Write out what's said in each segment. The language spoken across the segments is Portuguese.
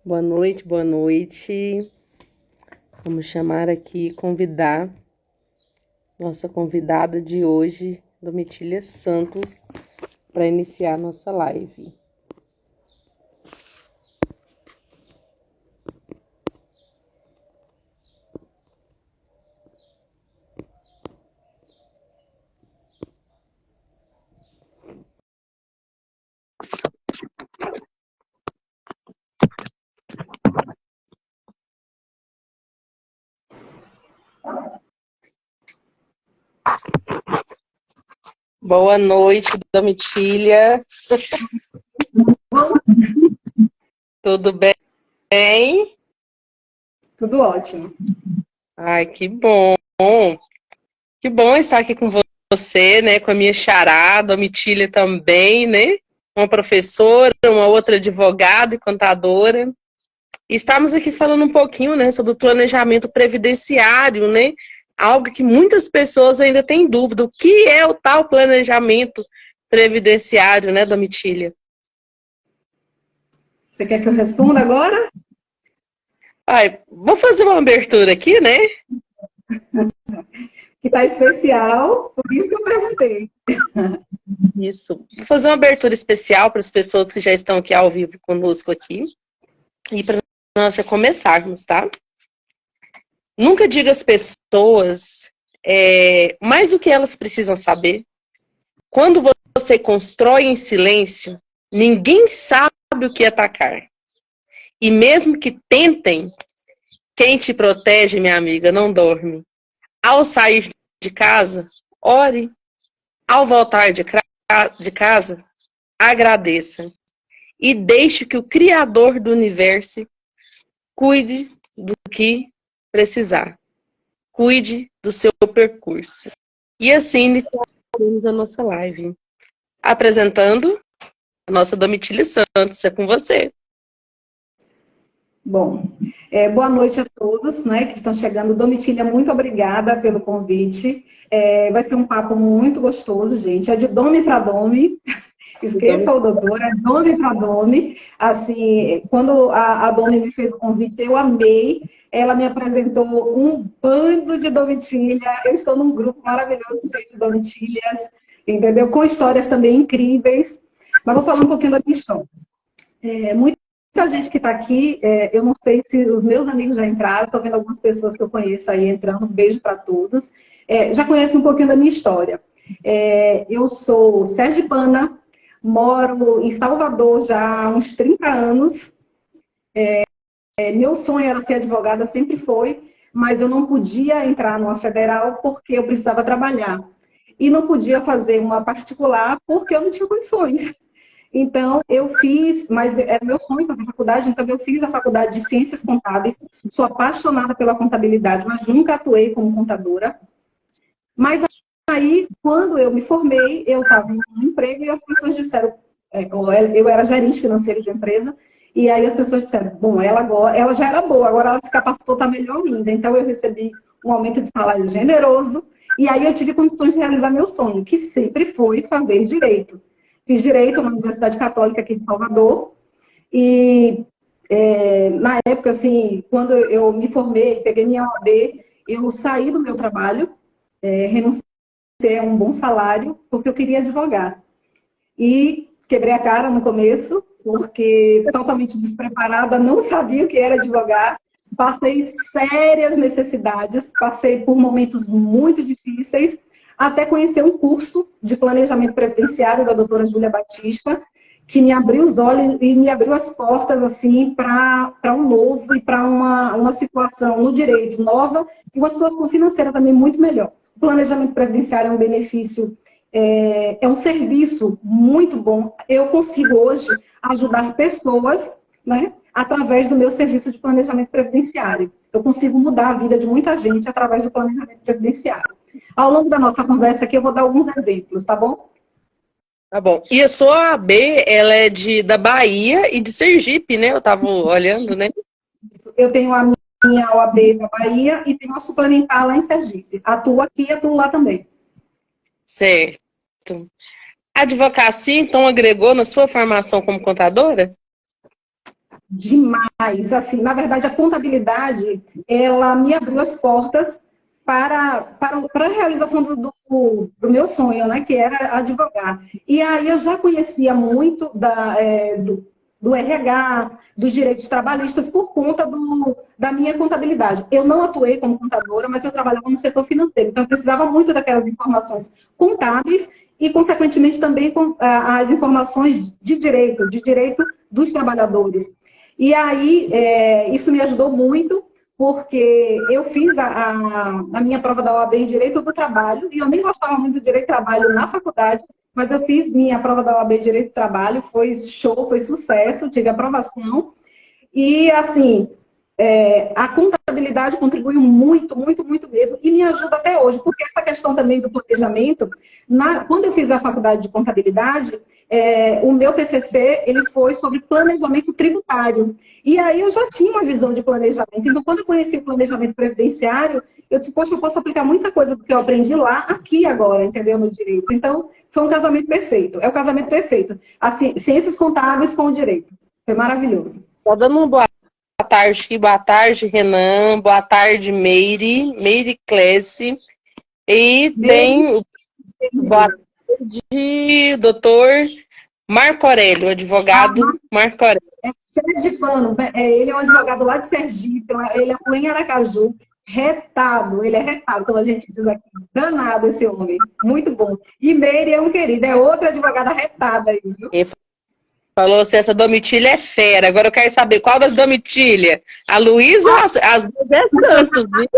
Boa noite, boa noite. Vamos chamar aqui, convidar nossa convidada de hoje, Domitília Santos, para iniciar nossa live. Boa noite, Domitília. Tudo bem? Tudo ótimo. Ai, que bom. Que bom estar aqui com você, né? Com a minha xará, Domitília também, né? Uma professora, uma outra advogada e contadora. E estamos aqui falando um pouquinho, né, sobre o planejamento previdenciário, né? Algo que muitas pessoas ainda têm dúvida. O que é o tal planejamento previdenciário, né, Domitília? Você quer que eu responda agora? Ai, vou fazer uma abertura aqui, né? Que está especial, por isso que eu perguntei. Isso. Vou fazer uma abertura especial para as pessoas que já estão aqui ao vivo conosco aqui. E para nós já começarmos, tá? Nunca diga às pessoas mais do que elas precisam saber. Quando você constrói em silêncio, ninguém sabe o que atacar. E mesmo que tentem, quem te protege, minha amiga, não dorme. Ao sair de casa, ore. Ao voltar de casa, agradeça. E deixe que o Criador do Universo cuide do que precisar. Cuide do seu percurso. E assim iniciaremos a nossa live. Apresentando a nossa Domitília Santos, é com você. Bom, boa noite a todos, né, que estão chegando. Domitília, muito obrigada pelo convite. Vai ser um papo muito gostoso, gente. É de Domi para Domi. Esqueça o doutor, é Domi para Domi. Assim, quando a Domi me fez o convite, eu amei. Ela me apresentou um bando de Domitília. Eu estou num grupo maravilhoso cheio de Domitílias, entendeu? Com histórias também incríveis. Mas vou falar um pouquinho da minha história. Muita gente que está aqui, eu não sei se os meus amigos já entraram, estou vendo algumas pessoas que eu conheço aí entrando, um beijo para todos. Já conhecem um pouquinho da minha história. Eu sou sergipana, moro em Salvador já há uns 30 anos. Meu sonho era ser advogada, sempre foi, mas eu não podia entrar numa federal porque eu precisava trabalhar. E não podia fazer uma particular porque eu não tinha condições. Então, eu fiz, mas era meu sonho fazer faculdade, então eu fiz a faculdade de Ciências Contábeis. Sou apaixonada pela contabilidade, mas nunca atuei como contadora. Mas aí, quando eu me formei, eu estava em um emprego e as pessoas disseram, eu era gerente financeiro de uma empresa, e aí as pessoas disseram, bom, ela já era boa, agora ela se capacitou, está melhor ainda. Então, eu recebi um aumento de salário generoso, e aí eu tive condições de realizar meu sonho, que sempre foi fazer direito. Fiz direito na Universidade Católica aqui de Salvador. E na época, assim, quando eu me formei, peguei minha OAB, eu saí do meu trabalho, renunciei a um bom salário, porque eu queria advogar. E quebrei a cara no começo, porque totalmente despreparada, não sabia o que era advogar. Passei sérias necessidades, passei por momentos muito difíceis, até conhecer um curso de planejamento previdenciário da doutora Júlia Batista, que me abriu os olhos e me abriu as portas assim para um novo e para uma situação no direito nova e uma situação financeira também muito melhor. O planejamento previdenciário é um benefício, é um serviço muito bom. Eu consigo hoje ajudar pessoas, né, através do meu serviço de planejamento previdenciário. Eu consigo mudar a vida de muita gente através do planejamento previdenciário. Ao longo da nossa conversa aqui, eu vou dar alguns exemplos, tá bom? Tá bom. E a sua AB, ela é da Bahia e de Sergipe, né? Eu tava olhando, né? Eu tenho a minha OAB na Bahia e tenho a suplementar lá em Sergipe. Atuo aqui e atuo lá também. Certo. A advocacia, então, agregou na sua formação como contadora? Demais. Assim, na verdade, a contabilidade, ela me abriu as portas para a realização do meu sonho, né, que era advogar. E aí eu já conhecia muito do RH, dos direitos trabalhistas, por conta da minha contabilidade. Eu não atuei como contadora, mas eu trabalhava no setor financeiro, então eu precisava muito daquelas informações contábeis e, consequentemente, também com as informações de direito dos trabalhadores. E aí, isso me ajudou muito, porque eu fiz a minha prova da OAB em Direito do Trabalho, e eu nem gostava muito do Direito do Trabalho na faculdade, mas eu fiz minha prova da OAB em Direito do Trabalho, foi show, foi sucesso, tive aprovação. E, assim, a contabilidade contribuiu muito, muito, muito mesmo, e me ajuda até hoje, porque essa questão também do planejamento, quando eu fiz a faculdade de contabilidade, o meu TCC, ele foi sobre planejamento tributário. E aí eu já tinha uma visão de planejamento. Então, quando eu conheci o planejamento previdenciário, eu disse, poxa, eu posso aplicar muita coisa do que eu aprendi lá, aqui agora, entendeu? No direito. Então, foi um casamento perfeito. É o casamento perfeito. Assim, ciências contábeis com o direito. Foi maravilhoso. Só dando uma boa tarde, boa tarde, Renan, boa tarde, Meire Clesse. E tem boa tarde, doutor Marco Aurélio, advogado Marco Aurélio. Sergipano, ele é um advogado lá de Sergipe, ele atua em Aracaju, retado, ele é retado, como a gente diz aqui, danado esse homem, muito bom. E Meire é um querido, é outra advogada retada aí, viu? Ele falou assim, essa Domitília é fera, agora eu quero saber qual das Domitília? A Luísa ou as duas é Santos, viu?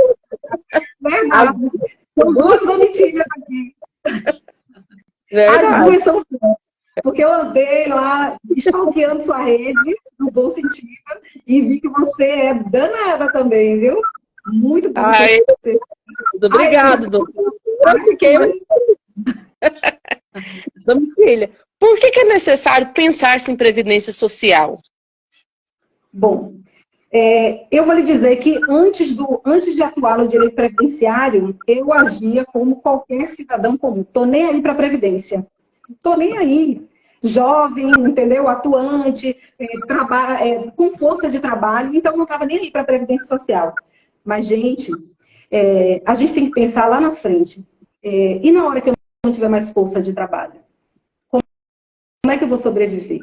Verdade, são duas Domitílias aqui. Verdade. As duas são fãs. Porque eu andei lá stalkeando sua rede, no bom sentido, e vi que você é danada também, viu? Muito bom. Obrigado, doutor. Domitília, por que é necessário pensar-se em previdência social? Bom, eu vou lhe dizer que antes de atuar no direito previdenciário, eu agia como qualquer cidadão comum. Tô nem aí para a Previdência. Tô nem aí. Jovem, entendeu? Atuante, com força de trabalho, então não estava nem aí para a Previdência Social. Mas, gente, a gente tem que pensar lá na frente. E na hora que eu não tiver mais força de trabalho? Como é que eu vou sobreviver?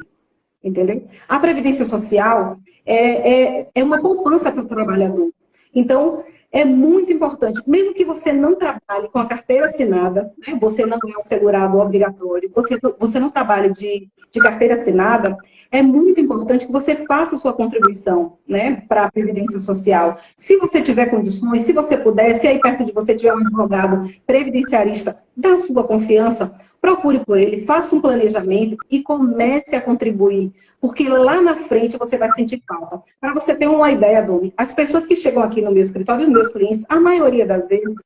Entendeu? A Previdência Social é uma poupança para o trabalhador. Então, é muito importante, mesmo que você não trabalhe com a carteira assinada, né? Você não é um segurado obrigatório, você não trabalhe de carteira assinada, é muito importante que você faça sua contribuição, né, para a Previdência Social. Se você tiver condições, se você puder, se aí perto de você tiver um advogado previdenciarista da sua confiança, procure por ele, faça um planejamento e comece a contribuir, porque lá na frente você vai sentir falta. Para você ter uma ideia, Domi, as pessoas que chegam aqui no meu escritório, os meus clientes, a maioria das vezes,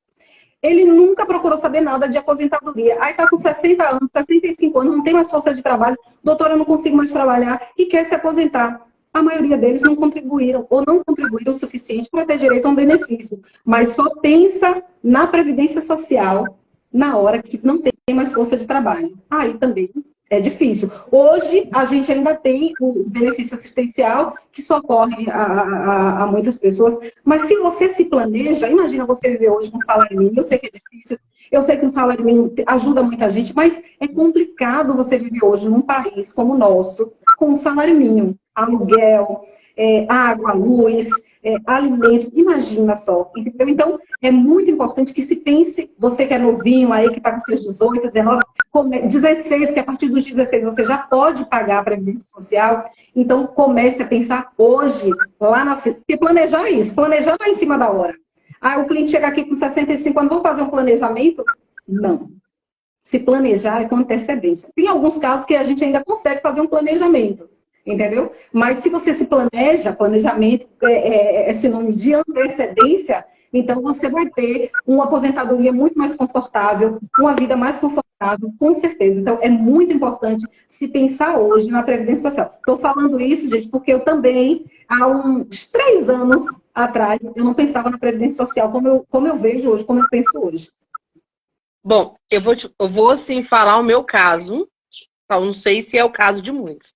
ele nunca procurou saber nada de aposentadoria. Aí está com 60 anos, 65 anos, não tem mais força de trabalho, doutora, eu não consigo mais trabalhar e quer se aposentar. A maioria deles não contribuíram ou não contribuíram o suficiente para ter direito a um benefício, mas só pensa na Previdência Social na hora que não tem mais força de trabalho. Aí também é difícil. Hoje, a gente ainda tem o benefício assistencial, que socorre a muitas pessoas, mas se você se planeja, imagina você viver hoje com salário mínimo, eu sei que é difícil, eu sei que o salário mínimo ajuda muita gente, mas é complicado você viver hoje num país como o nosso, com um salário mínimo, aluguel, água, luz, alimentos, imagina só, entendeu? Então, é muito importante que se pense, você que é novinho aí, que está com seus 18, 19, 16, que a partir dos 16 você já pode pagar a Previdência Social, então comece a pensar hoje, lá na frente, porque planejar é isso, planejar não é em cima da hora. Ah, o cliente chega aqui com 65 anos, vamos fazer um planejamento? Não. Se planejar é com antecedência. Tem alguns casos que a gente ainda consegue fazer um planejamento, entendeu? Mas se você se planeja, planejamento é sinônimo de antecedência, então você vai ter uma aposentadoria muito mais confortável, uma vida mais confortável, com certeza. Então é muito importante se pensar hoje na Previdência Social. Estou falando isso, gente, porque eu também, há uns 3 anos atrás, eu não pensava na Previdência Social como eu vejo hoje, como eu penso hoje. Bom, eu vou assim falar o meu caso, não sei se é o caso de muitos.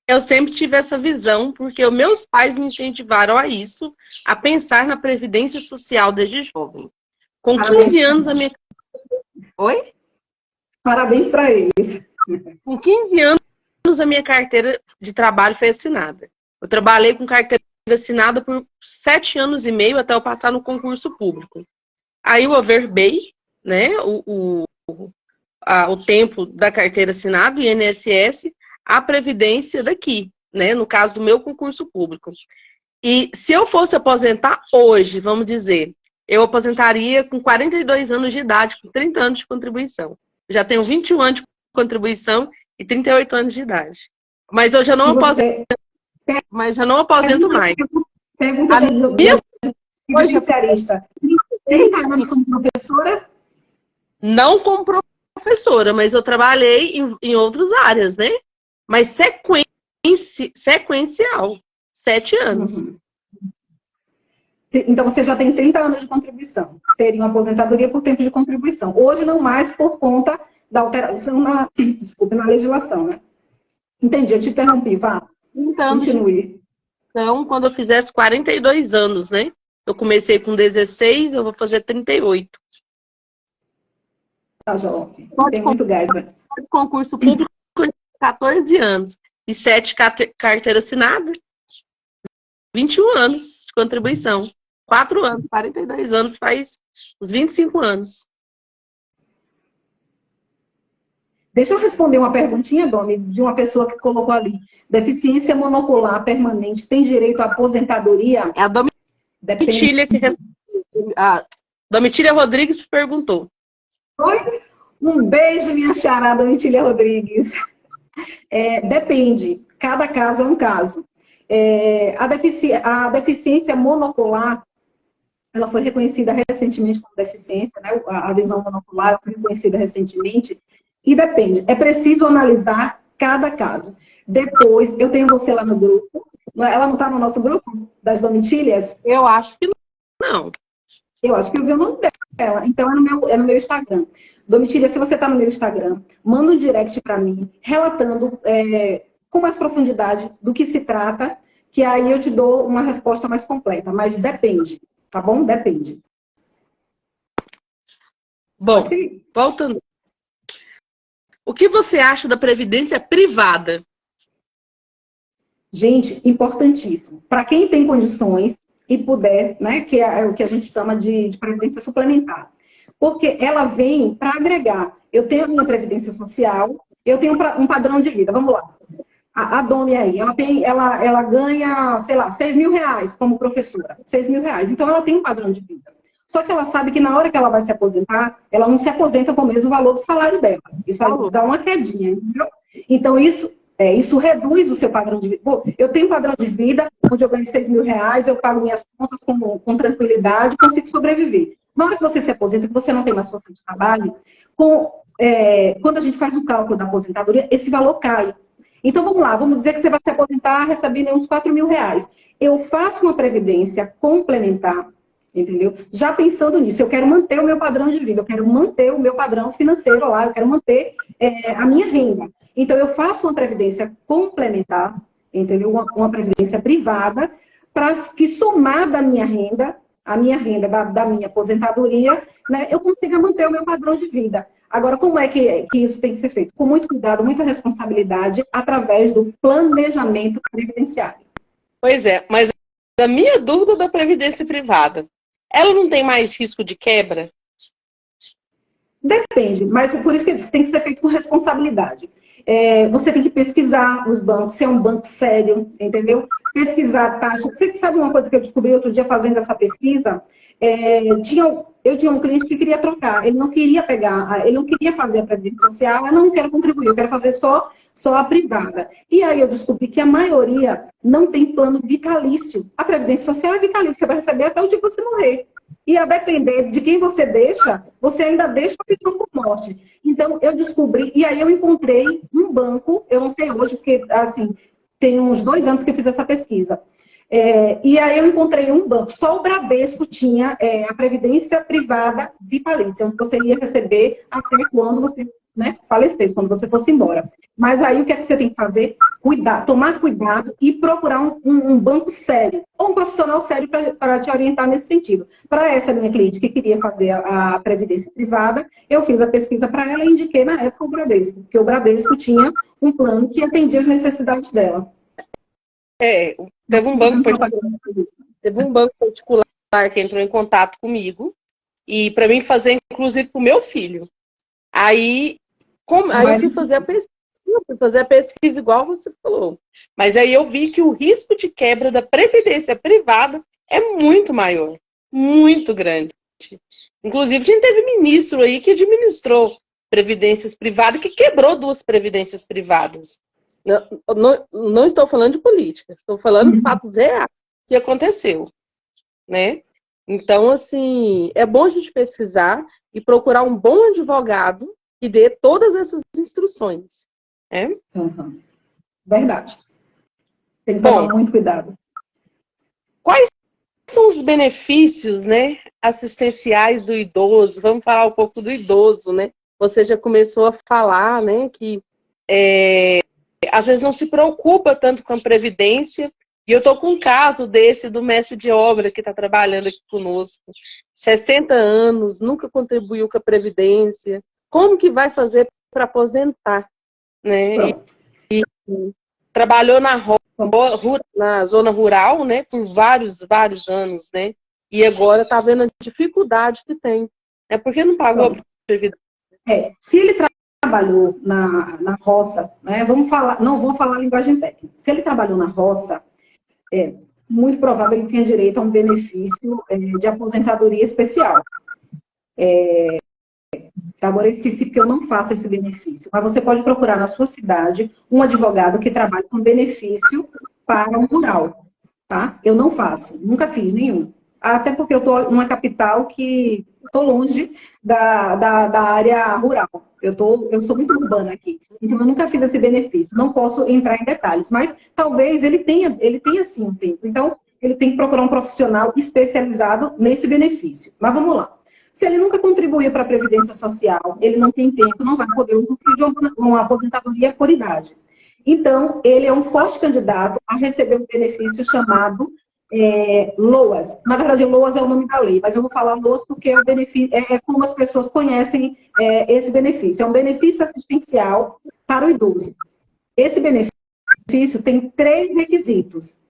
Eu sempre tive essa visão, porque os meus pais me incentivaram a isso, a pensar na previdência social desde jovem. Com Parabéns. 15 anos, a minha... Oi? Parabéns para eles. Com 15 anos, a minha carteira de trabalho foi assinada. Eu trabalhei com carteira assinada por 7 anos e meio até eu passar no concurso público. Aí eu overbei, né, o tempo da carteira assinada, o INSS, a previdência daqui, né, no caso do meu concurso público. E se eu fosse aposentar hoje, vamos dizer, eu aposentaria com 42 anos de idade, com 30 anos de contribuição. Já tenho 21 anos de contribuição e 38 anos de idade. Mas eu já não aposento, mais. Pergunta de beneficiarista. 30 anos como professora? Não como professora, mas eu trabalhei em outras áreas, né? Mas sequencial. 7 anos. Uhum. Então, você já tem 30 anos de contribuição. Teria uma aposentadoria por tempo de contribuição. Hoje, não mais por conta da alteração na legislação, né? Entendi, eu te interrompi, vá. Então, continue. Então, quando eu fizesse 42 anos, né? Eu comecei com 16, eu vou fazer 38. Tá, jovem. Tem muito gás, né? Concurso público, 14 anos. E 7 carteira assinada. 21 anos de contribuição. 4 anos, 42 anos, faz uns 25 anos. Deixa eu responder uma perguntinha, Domi, de uma pessoa que colocou ali. Deficiência monocular permanente tem direito à aposentadoria? É a Domitília que respondeu. A Domitília Rodrigues perguntou. Oi? Um beijo, minha chará, Domitília Rodrigues. Depende. Cada caso é um caso. A deficiência monocular, ela foi reconhecida recentemente como deficiência, né? A visão monocular foi reconhecida recentemente. E depende. É preciso analisar cada caso. Depois, eu tenho você lá no grupo. Ela não está no nosso grupo das Domitílias? Eu acho que não. Eu acho que eu vi o nome dela. Então, é no meu Instagram. Domitília, se você está no meu Instagram, manda um direct para mim, relatando com mais profundidade do que se trata, que aí eu te dou uma resposta mais completa. Mas depende, tá bom? Depende. Bom, voltando. O que você acha da previdência privada? Gente, importantíssimo. Para quem tem condições e puder, né, que é o que a gente chama de previdência suplementar. Porque ela vem para agregar. Eu tenho a minha previdência social, eu tenho um padrão de vida. Vamos lá. A Domi aí, ela ganha, sei lá, 6 mil reais como professora. 6 mil reais. Então, ela tem um padrão de vida. Só que ela sabe que na hora que ela vai se aposentar, ela não se aposenta com o mesmo valor do salário dela. Isso aí dá uma quedinha, entendeu? Então, isso reduz o seu padrão de vida. Pô, eu tenho um padrão de vida, onde eu ganho 6 mil reais, eu pago minhas contas com tranquilidade, consigo sobreviver. Na hora que você se aposenta, que você não tem mais força de trabalho, quando a gente faz o cálculo da aposentadoria, esse valor cai. Então, vamos lá, vamos dizer que você vai se aposentar recebendo uns 4 mil reais. Eu faço uma previdência complementar, entendeu? Já pensando nisso, eu quero manter o meu padrão de vida, eu quero manter o meu padrão financeiro lá, eu quero manter a minha renda. Então, eu faço uma previdência complementar, entendeu? Uma previdência privada, para que somada à minha renda, a minha renda da minha aposentadoria, né, eu consiga manter o meu padrão de vida. Agora, como é que isso tem que ser feito? Com muito cuidado, muita responsabilidade, através do planejamento previdenciário. Pois é, mas a minha dúvida da previdência privada, ela não tem mais risco de quebra? Depende, mas por isso que tem que ser feito com responsabilidade. Você tem que pesquisar os bancos, se é um banco sério, entendeu? Pesquisar a taxa. Você sabe uma coisa que eu descobri outro dia fazendo essa pesquisa? Eu tinha um cliente que queria trocar, ele não queria fazer a previdência social, eu não quero contribuir, eu quero fazer só a privada. E aí eu descobri que a maioria não tem plano vitalício. A previdência social é vitalícia, você vai receber até o dia que você morrer. E a depender de quem você deixa, você ainda deixa a opção por morte. Então, eu descobri, e aí eu encontrei um banco, eu não sei hoje, porque, assim, tem uns 2 anos que eu fiz essa pesquisa. E aí eu encontrei um banco, só o Bradesco tinha a previdência privada vitalícia, onde você ia receber até quando você né, falecesse, quando você fosse embora. Mas aí o que é que você tem que fazer? Cuidar, tomar cuidado e procurar um banco sério, ou um profissional sério para te orientar nesse sentido. Para essa minha cliente que queria fazer a previdência privada, eu fiz a pesquisa para ela e indiquei na época o Bradesco, porque o Bradesco tinha um plano que atendia as necessidades dela. Teve um banco particular que entrou em contato comigo, e para mim fazer, inclusive, para o meu filho. Aí eu fui fazer a pesquisa igual você falou. Mas aí eu vi que o risco de quebra da previdência privada é muito maior, muito grande. Inclusive, a gente teve ministro aí que administrou previdências privadas, que quebrou 2 previdências privadas. Não estou falando de política, estou falando de fatos reais que aconteceu, né? Então, assim, é bom a gente pesquisar e procurar um bom advogado que dê todas essas instruções. Né? Verdade. Tem que tomar muito cuidado. Quais são os benefícios, né, assistenciais do idoso? Vamos falar um pouco do idoso, né? Você já começou a falar, né, que às vezes não se preocupa tanto com a previdência. E eu estou com um caso desse do mestre de obra que está trabalhando aqui conosco. 60 anos, nunca contribuiu com a previdência. Como que vai fazer para aposentar? Né? E trabalhou na zona rural, né, por vários anos, né? E agora está vendo a dificuldade que tem. É porque não pagou a previdência. Se ele trabalhou na roça, né, não vou falar linguagem técnica. Se ele trabalhou na roça, muito provável ele tenha direito a um benefício de aposentadoria especial. Agora eu esqueci porque eu não faço esse benefício. Mas você pode procurar na sua cidade um advogado que trabalhe com benefício para um rural. Tá? Eu não faço, nunca fiz nenhum. Até porque eu estou numa capital que estou longe da área rural. Eu sou muito urbana aqui. Então eu nunca fiz esse benefício. Não posso entrar em detalhes. Mas talvez ele tenha sim um tempo. Então ele tem que procurar um profissional especializado nesse benefício. Mas vamos lá. Se ele nunca contribuiu para a Previdência Social, ele não tem tempo, não vai poder usufruir de uma aposentadoria por idade. Então, ele é um forte candidato a receber um benefício chamado LOAS. Na verdade, LOAS é o nome da lei, mas eu vou falar LOAS porque o benefício, é como as pessoas conhecem esse benefício. É um benefício assistencial para o idoso. Esse benefício tem 3 requisitos.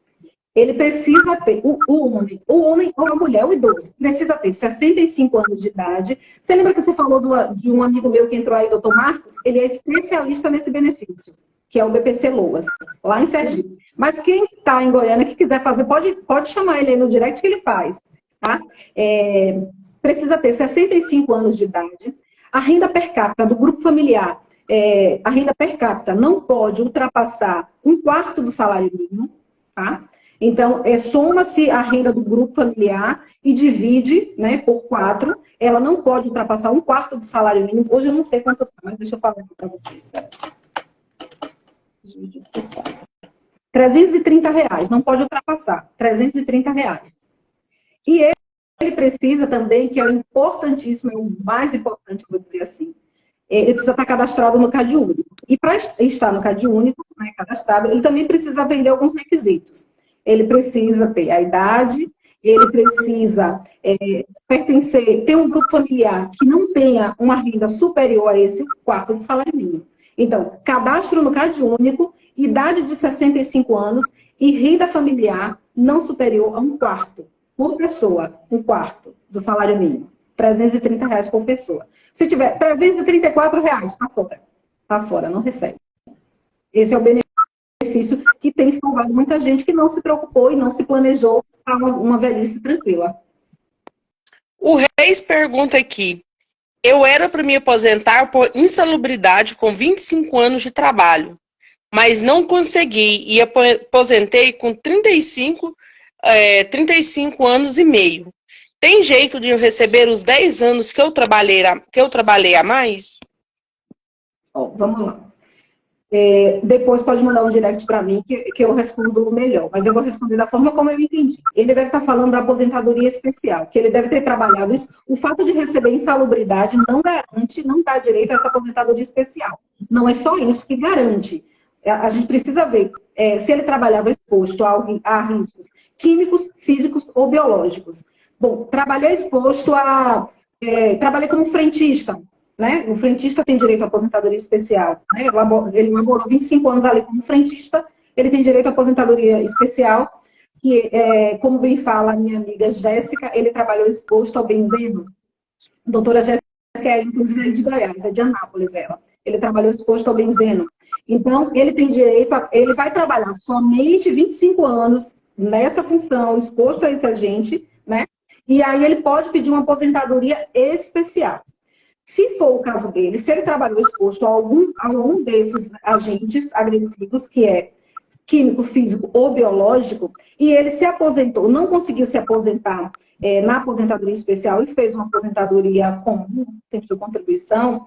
Ele precisa ter, o homem ou a mulher, o idoso, precisa ter 65 anos de idade. Você lembra que você falou de um amigo meu que entrou aí, doutor Marcos? Ele é especialista nesse benefício, que é o BPC LOAS, lá em Sergipe. Mas quem está em Goiânia, que quiser fazer, pode chamar ele aí no direct que ele faz. Tá? Precisa ter 65 anos de idade. A renda per capita do grupo familiar, a renda per capita não pode ultrapassar 1/4 do salário mínimo. Tá? Então, soma-se a renda do grupo familiar e divide, né, por 4. Ela não pode ultrapassar 1/4 do salário mínimo. Hoje eu não sei quanto, mas deixa eu falar aqui para vocês. R$330, não pode ultrapassar. R$330. E ele precisa também, que é o importantíssimo, é o mais importante, vou dizer assim, ele precisa estar cadastrado no CadÚnico. E para estar no CadÚnico, né, cadastrado, ele também precisa atender alguns requisitos. Ele precisa ter a idade, ele precisa ter um grupo familiar que não tenha uma renda superior a esse 1/4 do salário mínimo. Então, cadastro no CadÚnico, idade de 65 anos e renda familiar não superior a 1/4 por pessoa, 1/4 do salário mínimo. R$330 por pessoa. Se tiver R$334, está fora. Está fora, não recebe. Esse é o benefício que tem salvado muita gente que não se preocupou e não se planejou para uma velhice tranquila. O Reis pergunta aqui: eu era para me aposentar por insalubridade com 25 anos de trabalho, mas não consegui e aposentei com 35 anos e meio. Tem jeito de eu receber os 10 anos que eu trabalhei a mais? Vamos lá. depois pode mandar um direct para mim que eu respondo melhor. Mas eu vou responder da forma como eu entendi. Ele deve estar falando da aposentadoria especial, que ele deve ter trabalhado isso. O fato de receber insalubridade não garante, não dá direito a essa aposentadoria especial. Não é só isso que garante. A gente precisa ver se ele trabalhava exposto a riscos químicos, físicos ou biológicos. Bom, trabalhei exposto a... trabalhei como frentista, né? O frentista tem direito à aposentadoria especial. Né? Ele laborou 25 anos ali como frentista, ele tem direito à aposentadoria especial, que, como bem fala a minha amiga Jéssica, ele trabalhou exposto ao benzeno. A doutora Jéssica inclusive, é de Goiás, é de Anápolis ela. Ele trabalhou exposto ao benzeno. Então, ele tem direito, ele vai trabalhar somente 25 anos nessa função, exposto a esse agente, né? E aí ele pode pedir uma aposentadoria especial. Se for o caso dele, se ele trabalhou exposto a algum desses agentes agressivos, que é químico, físico ou biológico, e ele se aposentou, não conseguiu se aposentar na aposentadoria especial e fez uma aposentadoria comum, tempo de contribuição,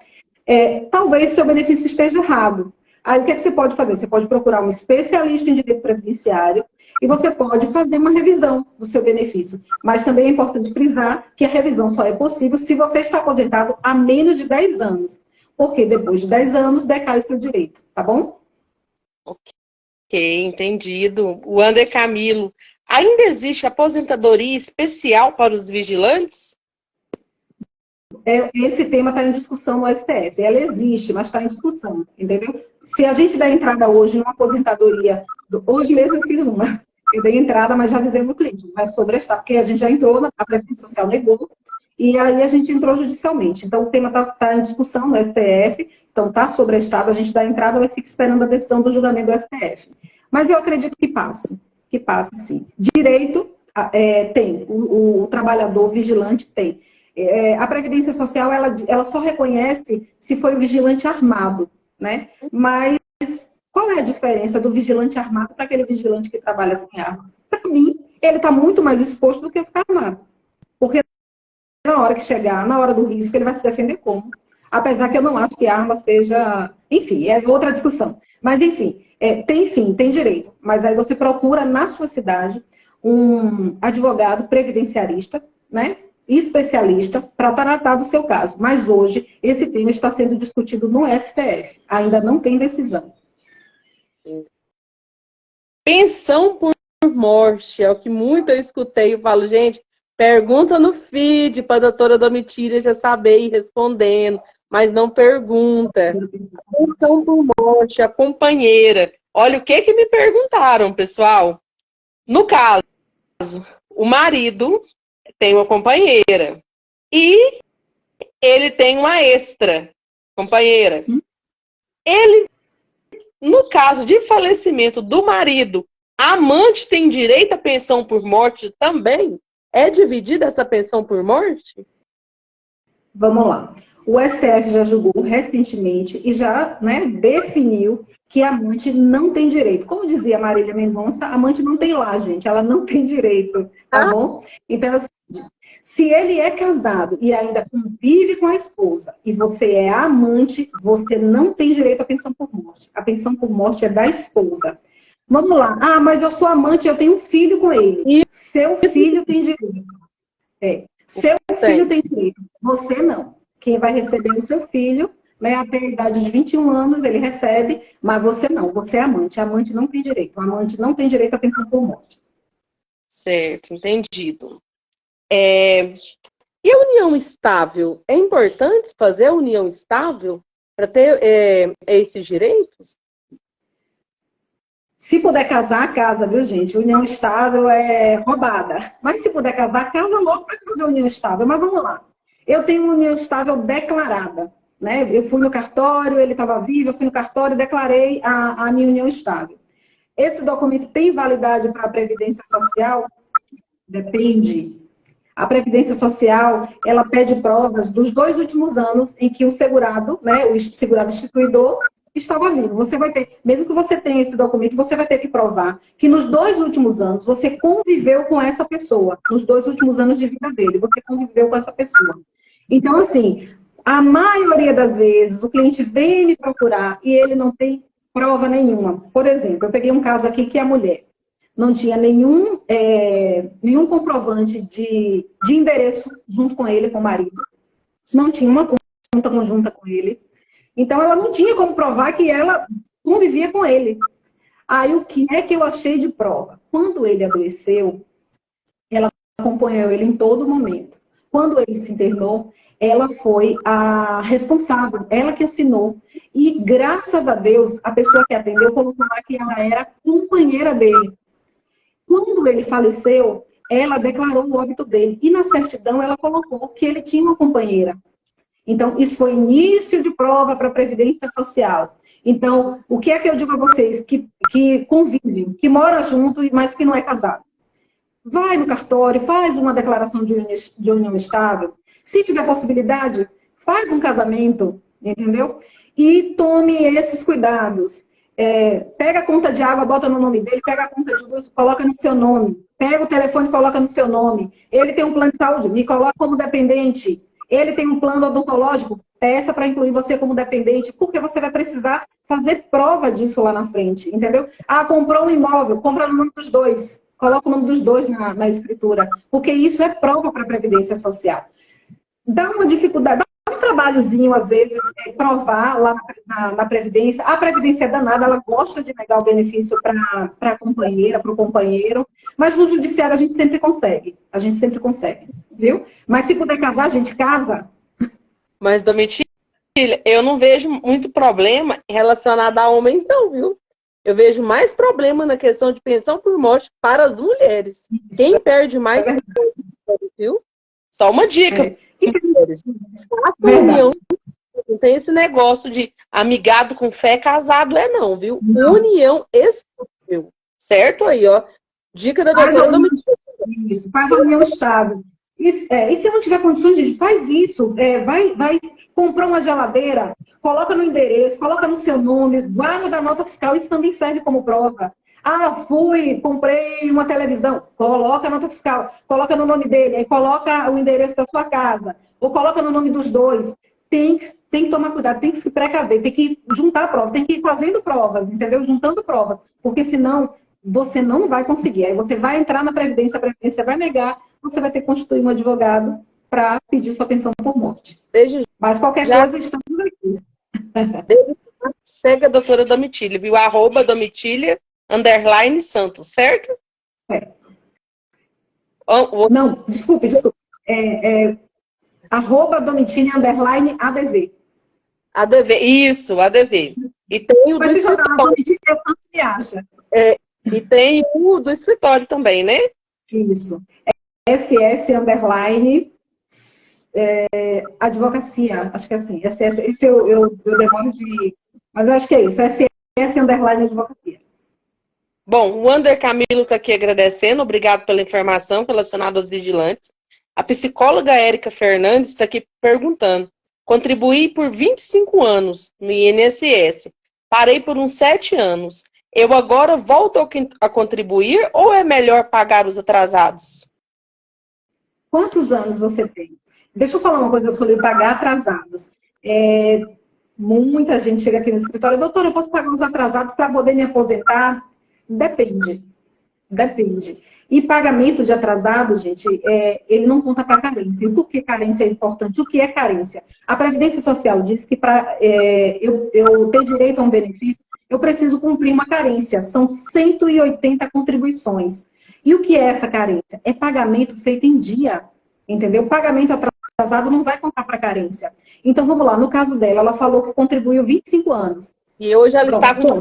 talvez seu benefício esteja errado. Aí o que você pode fazer? Você pode procurar um especialista em direito previdenciário e você pode fazer uma revisão do seu benefício. Mas também é importante frisar que a revisão só é possível se você está aposentado há menos de 10 anos. Porque depois de 10 anos decai o seu direito, tá bom? Ok, entendido. O Ander Camilo, ainda existe aposentadoria especial para os vigilantes? Esse tema está em discussão no STF. Ela existe, mas está em discussão, entendeu? Se a gente der entrada hoje numa aposentadoria, hoje mesmo eu fiz uma, eu dei entrada, mas já avisei o meu cliente, vai sobrestar, porque a gente já entrou, a Previdência Social negou, e aí a gente entrou judicialmente. Então, o tema está em discussão no STF, então está sobrestado, a gente dá entrada, vai ficar esperando a decisão do julgamento do STF. Mas eu acredito que passe sim. Direito tem, o trabalhador vigilante tem. A Previdência Social, ela só reconhece se foi o vigilante armado, né? Mas qual é a diferença do vigilante armado para aquele vigilante que trabalha sem arma? Para mim, ele está muito mais exposto do que o que está armado. Porque na hora que chegar, na hora do risco, ele vai se defender como? Apesar que eu não acho que a arma seja... Enfim, é outra discussão. Mas, enfim, tem sim, tem direito. Mas aí você procura na sua cidade um advogado previdenciarista, né? Especialista para tratar do seu caso. Mas hoje, esse tema está sendo discutido no STF. Ainda não tem decisão. Pensão por morte, é o que muito eu escutei. Eu falo, gente, pergunta no feed para a doutora Domitília já saber ir respondendo, mas não pergunta. Pensão por morte, a companheira. Olha o que me perguntaram, pessoal. No caso, o marido tem uma companheira e ele tem uma extra companheira. Ele, no caso de falecimento do marido, a amante tem direito à pensão por morte também? É dividida essa pensão por morte? Vamos lá. O STF já julgou recentemente e já, né, definiu que a amante não tem direito. Como dizia Marília Mendonça, a amante não tem lá, gente. Ela não tem direito, tá bom? Então, se ele é casado e ainda convive com a esposa e você é amante, você não tem direito à pensão por morte. A pensão por morte é da esposa. Vamos lá. Ah, mas eu sou amante, eu tenho um filho com ele. Seu filho tem direito. Seu filho tem direito. Você não. Quem vai receber o seu filho, né, até a idade de 21 anos, ele recebe, mas você não. Você é amante. A amante não tem direito. A amante não tem direito à pensão por morte. Certo, entendido. E a união estável? É importante fazer a união estável para ter esses direitos? Se puder casar, casa, viu, gente? União estável é roubada. Mas se puder casar, casa logo para fazer união estável. Mas vamos lá. Eu tenho uma união estável declarada, né? Eu fui no cartório, ele estava vivo, eu fui no cartório e declarei a minha união estável. Esse documento tem validade para a Previdência Social? Depende. A Previdência Social, ela pede provas dos 2 últimos anos em que o segurado, né, o segurado instituidor, estava vivo. Você vai ter, mesmo que você tenha esse documento, você vai ter que provar que nos 2 últimos anos você conviveu com essa pessoa. Nos 2 últimos anos de vida dele, você conviveu com essa pessoa. Então, assim, a maioria das vezes o cliente vem me procurar e ele não tem prova nenhuma. Por exemplo, eu peguei um caso aqui que a mulher não tinha nenhum comprovante de endereço junto com ele, com o marido. Não tinha uma conta conjunta com ele. Então, ela não tinha como provar que ela convivia com ele. Aí, o que é que eu achei de prova? Quando ele adoeceu, ela acompanhou ele em todo momento. Quando ele se internou, ela foi a responsável, ela que assinou. E, graças a Deus, a pessoa que atendeu colocou lá que ela era companheira dele. Quando ele faleceu, ela declarou o óbito dele. E na certidão, ela colocou que ele tinha uma companheira. Então, isso foi início de prova para a Previdência Social. Então, o que é que eu digo a vocês que convivem, que mora junto, mas que não é casado? Vai no cartório, faz uma declaração de união estável. Se tiver possibilidade, faz um casamento, entendeu? E tome esses cuidados. Pega a conta de água, bota no nome dele, pega a conta de luz, coloca no seu nome. Pega o telefone, coloca no seu nome. Ele tem um plano de saúde, me coloca como dependente. Ele tem um plano odontológico, peça para incluir você como dependente, porque você vai precisar fazer prova disso lá na frente, entendeu? Ah, comprou um imóvel, compra no nome dos dois. Coloca o nome dos dois na escritura, porque isso é prova para a Previdência Social. Dá uma dificuldade, dá um trabalhozinho, às vezes, provar lá na Previdência. A Previdência é danada, ela gosta de negar o benefício para a companheira, para o companheiro, mas no judiciário a gente sempre consegue. A gente sempre consegue, viu? Mas se puder casar, a gente casa. Mas, Domitila, eu não vejo muito problema relacionado a homens, não, viu? Eu vejo mais problema na questão de pensão por morte para as mulheres. Isso. Quem perde mais, viu? Só uma dica. União, não tem esse negócio de amigado com fé, casado não, viu? Não. União estável. Certo aí, ó. Dica da doutora Domitila. Isso, faz a união estável. E se não tiver condições, faz isso. Vai comprar uma geladeira, coloca no endereço, coloca no seu nome, guarda da nota fiscal. Isso também serve como prova. Ah, comprei uma televisão. Coloca a nota fiscal, coloca no nome dele, aí coloca o endereço da sua casa, ou coloca no nome dos dois. Tem que tomar cuidado, tem que se precaver, tem que juntar provas, tem que ir fazendo provas, entendeu? Juntando provas, porque senão você não vai conseguir. Aí você vai entrar na Previdência, a Previdência vai negar, você vai ter que constituir um advogado para pedir sua pensão por morte. Mas qualquer coisa, estamos aqui. Segue a doutora Domitila, viu? @Domitila_Santos, certo? Certo. Não, desculpe. @Domitila_ADV. ADV, isso, ADV. E tem o do escritório. Domitila Santos me acha. E tem o do escritório também, né? Isso. SS_ advocacia, acho que é assim. Esse eu demoro de... Mas acho que é isso, SS_ advocacia. Bom, o Ander Camilo está aqui agradecendo, obrigado pela informação relacionada aos vigilantes. A psicóloga Érica Fernandes está aqui perguntando, contribuí por 25 anos no INSS, parei por uns 7 anos. Eu agora volto a contribuir ou é melhor pagar os atrasados? Quantos anos você tem? Deixa eu falar uma coisa sobre pagar atrasados. Muita gente chega aqui no escritório, doutora, eu posso pagar os atrasados para poder me aposentar? Depende. E pagamento de atrasado, gente, ele não conta para carência. E por que carência é importante? O que é carência? A Previdência Social diz que para eu ter direito a um benefício, eu preciso cumprir uma carência. São 180 contribuições. E o que é essa carência? É pagamento feito em dia, entendeu? Pagamento atrasado não vai contar para carência. Então, vamos lá. No caso dela, ela falou que contribuiu 25 anos. E hoje ela está com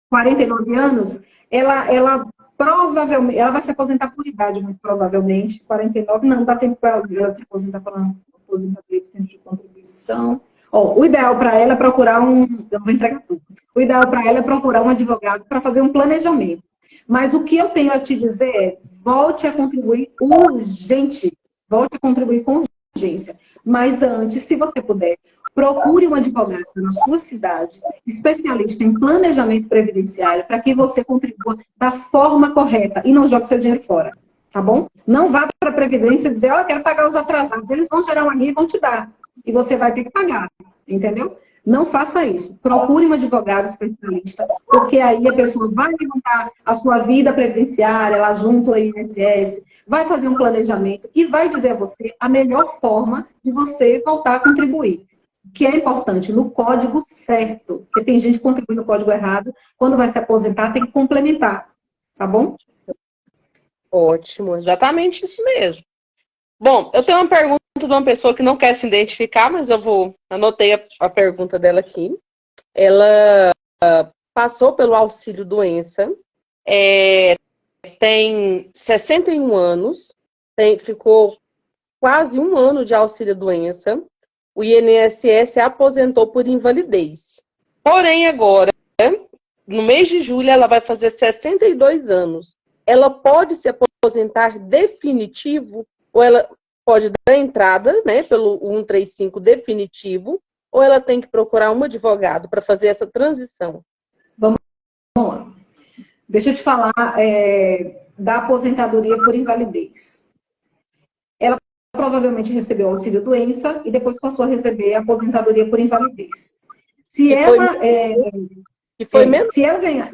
49 anos, ela provavelmente, ela vai se aposentar por idade, muito provavelmente. 49, não dá tempo para ela se aposentar por aposentadoria por tempo de contribuição. O ideal para ela é procurar eu vou entregar tudo. O ideal para ela é procurar um advogado para fazer um planejamento. Mas o que eu tenho a te dizer é, volte a contribuir urgente. Volte a contribuir com urgência. Mas antes, se você puder, procure um advogado na sua cidade, especialista em planejamento previdenciário, para que você contribua da forma correta e não jogue seu dinheiro fora. Tá bom? Não vá para a Previdência dizer, eu quero pagar os atrasados. Eles vão gerar uma guia e vão te dar. E você vai ter que pagar. Entendeu? Não faça isso. Procure um advogado especialista, porque aí a pessoa vai levantar a sua vida previdenciária, lá junto ao INSS, vai fazer um planejamento e vai dizer a você a melhor forma de você voltar a contribuir. Que é importante, no código certo. Porque tem gente que contribui no código errado, quando vai se aposentar tem que complementar. Tá bom? Ótimo, exatamente isso mesmo. Bom, eu tenho uma pergunta de uma pessoa que não quer se identificar, mas anotei a pergunta dela aqui. Ela passou pelo auxílio-doença, tem 61 anos, ficou quase um ano de auxílio-doença, o INSS aposentou por invalidez. Porém, agora, no mês de julho, ela vai fazer 62 anos. Ela pode se aposentar definitivo, ou ela pode dar entrada, né, pelo 135 definitivo, ou ela tem que procurar um advogado para fazer essa transição? Vamos lá. Deixa eu te falar da aposentadoria por invalidez. Ela provavelmente recebeu auxílio-doença e depois passou a receber a aposentadoria por invalidez. Se ela ganhar...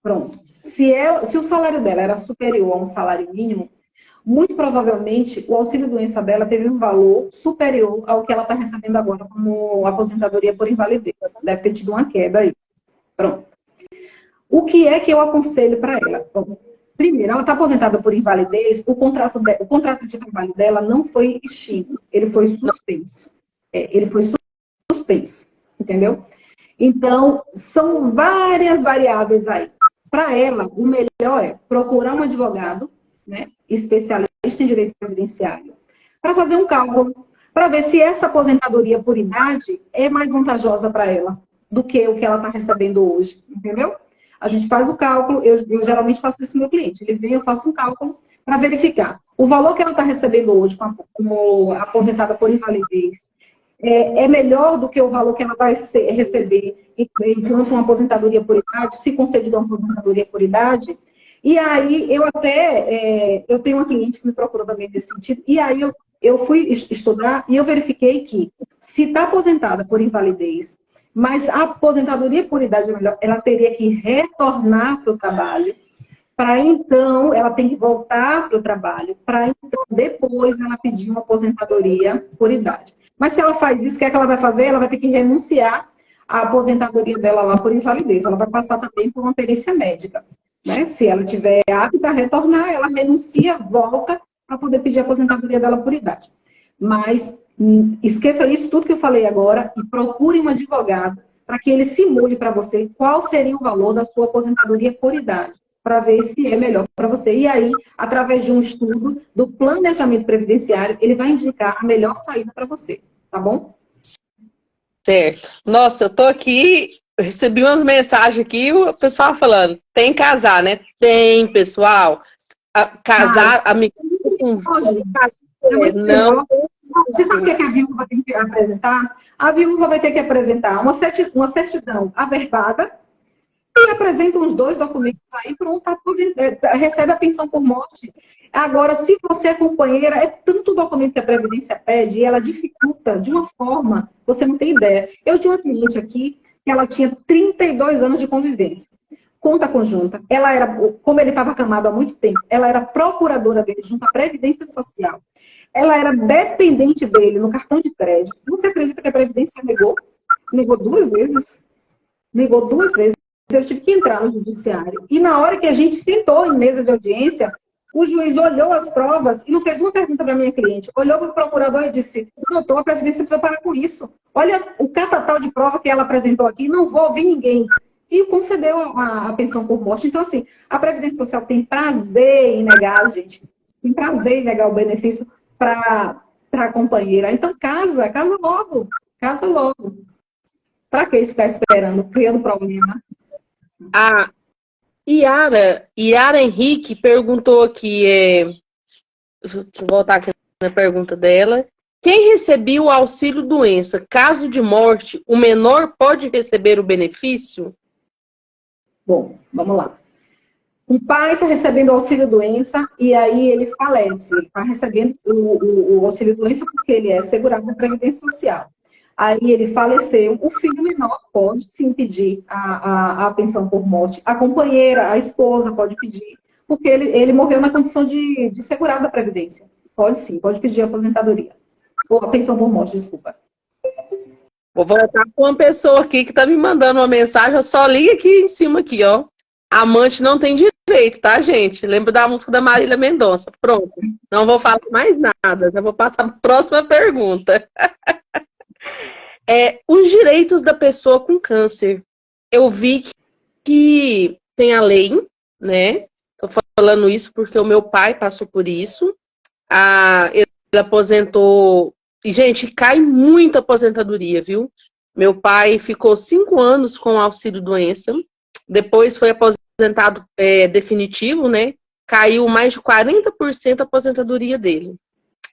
Pronto. Se o salário dela era superior a um salário mínimo, muito provavelmente o auxílio-doença dela teve um valor superior ao que ela está recebendo agora como aposentadoria por invalidez. Deve ter tido uma queda aí. Pronto. O que é que eu aconselho para ela? Bom, primeiro, ela está aposentada por invalidez, o contrato de trabalho dela não foi extinto, ele foi suspenso. Ele foi suspenso, entendeu? Então, são várias variáveis aí. Para ela, o melhor é procurar um advogado, né, especialista em direito previdenciário, para fazer um cálculo, para ver se essa aposentadoria por idade é mais vantajosa para ela do que o que ela está recebendo hoje, entendeu? A gente faz o cálculo, eu geralmente faço isso com o meu cliente, ele vem, eu faço um cálculo para verificar. O valor que ela está recebendo hoje como aposentada por invalidez é melhor do que o valor que ela vai receber enquanto uma aposentadoria por idade, se concedida uma aposentadoria por idade. E aí, eu tenho uma cliente que me procurou também nesse sentido, e aí eu fui estudar e eu verifiquei que se está aposentada por invalidez, mas a aposentadoria por idade é melhor, ela teria que retornar para o trabalho, para então, ela tem que voltar para o trabalho, para então, depois ela pedir uma aposentadoria por idade. Mas se ela faz isso, o que é que ela vai fazer? Ela vai ter que renunciar à aposentadoria dela lá por invalidez. Ela vai passar também por uma perícia médica. Né? Se ela tiver apta a retornar, ela renuncia, volta para poder pedir a aposentadoria dela por idade. Mas esqueça isso, tudo que eu falei agora, e procure um advogado para que ele simule para você qual seria o valor da sua aposentadoria por idade, para ver se é melhor para você. E aí, através de um estudo do planejamento previdenciário, ele vai indicar a melhor saída para você, tá bom? Certo. Nossa, eu tô aqui, eu recebi umas mensagens aqui, o pessoal falando, tem que casar, né? Tem, pessoal. Casar, amigo, não. Você sabe o que a viúva tem que apresentar? A viúva vai ter que apresentar uma certidão averbada e apresenta uns 2 documentos aí, pronto, recebe a pensão por morte. Agora, se você é companheira, é tanto documento que a Previdência pede e ela dificulta de uma forma, você não tem ideia. Eu tinha uma cliente aqui que ela tinha 32 anos de convivência. Conta conjunta. Ela era, como ele estava acamado há muito tempo, ela era procuradora dele junto à Previdência Social. Ela era dependente dele no cartão de crédito. Você acredita que a Previdência negou? Negou 2 vezes. Negou 2 vezes. Eu tive que entrar no judiciário. E na hora que a gente sentou em mesa de audiência, o juiz olhou as provas e não fez uma pergunta para a minha cliente. Olhou para o procurador e disse, doutor, a Previdência precisa parar com isso. Olha o catatal de prova que ela apresentou aqui, não vou ouvir ninguém. E concedeu a pensão por morte. Então, assim, a Previdência Social tem prazer em negar, gente. Tem prazer em negar o benefício para a companheira. Então, casa logo. Casa logo. Para que ficar esperando, criando problema? A Yara Henrique perguntou aqui, deixa eu voltar aqui na pergunta dela. Quem recebeu o auxílio-doença, caso de morte, o menor pode receber o benefício? Bom, vamos lá. O pai está recebendo o auxílio-doença e aí ele falece. Ele está recebendo o auxílio-doença porque ele é segurado na Previdência Social. aí ele faleceu, o filho menor pode sim pedir a pensão por morte. A companheira, a esposa pode pedir, porque ele morreu na condição de segurado da Previdência. Pode sim, pode pedir a aposentadoria. Ou a pensão por morte, desculpa. Vou voltar com uma pessoa aqui que tá me mandando uma mensagem, eu só li aqui em cima aqui, ó. Amante não tem direito, tá, gente? Lembro da música da Marília Mendonça. Pronto. Não vou falar mais nada. Já vou passar para a próxima pergunta. Os direitos da pessoa com câncer. Eu vi que tem a lei, né? Tô falando isso porque o meu pai passou por isso. Ele aposentou. E, gente, cai muito a aposentadoria, viu? Meu pai ficou 5 anos com auxílio-doença. Depois foi aposentado definitivo, né? Caiu mais de 40% a aposentadoria dele.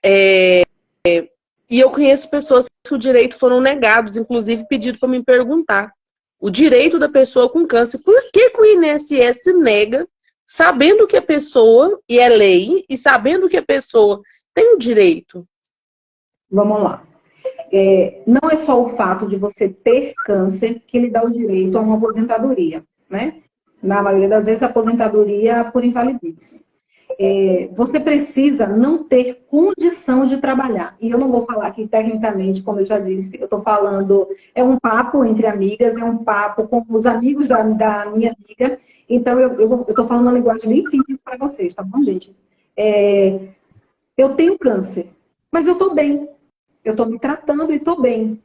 E eu conheço pessoas que o direito foram negados, inclusive pedido para me perguntar. O direito da pessoa com câncer, por que o INSS nega, sabendo que a pessoa, e é lei, e sabendo que a pessoa tem o direito? Vamos lá. Não é só o fato de você ter câncer que lhe dá o direito a uma aposentadoria, né? Na maioria das vezes, a aposentadoria por invalidez. Você precisa não ter condição de trabalhar. E eu não vou falar aqui tecnicamente, como eu já disse, eu estou falando, é um papo entre amigas, é um papo com os amigos da minha amiga. Então, eu estou falando uma linguagem bem simples para vocês, tá bom, gente? Eu tenho câncer, mas eu estou bem. Eu estou me tratando e estou bem.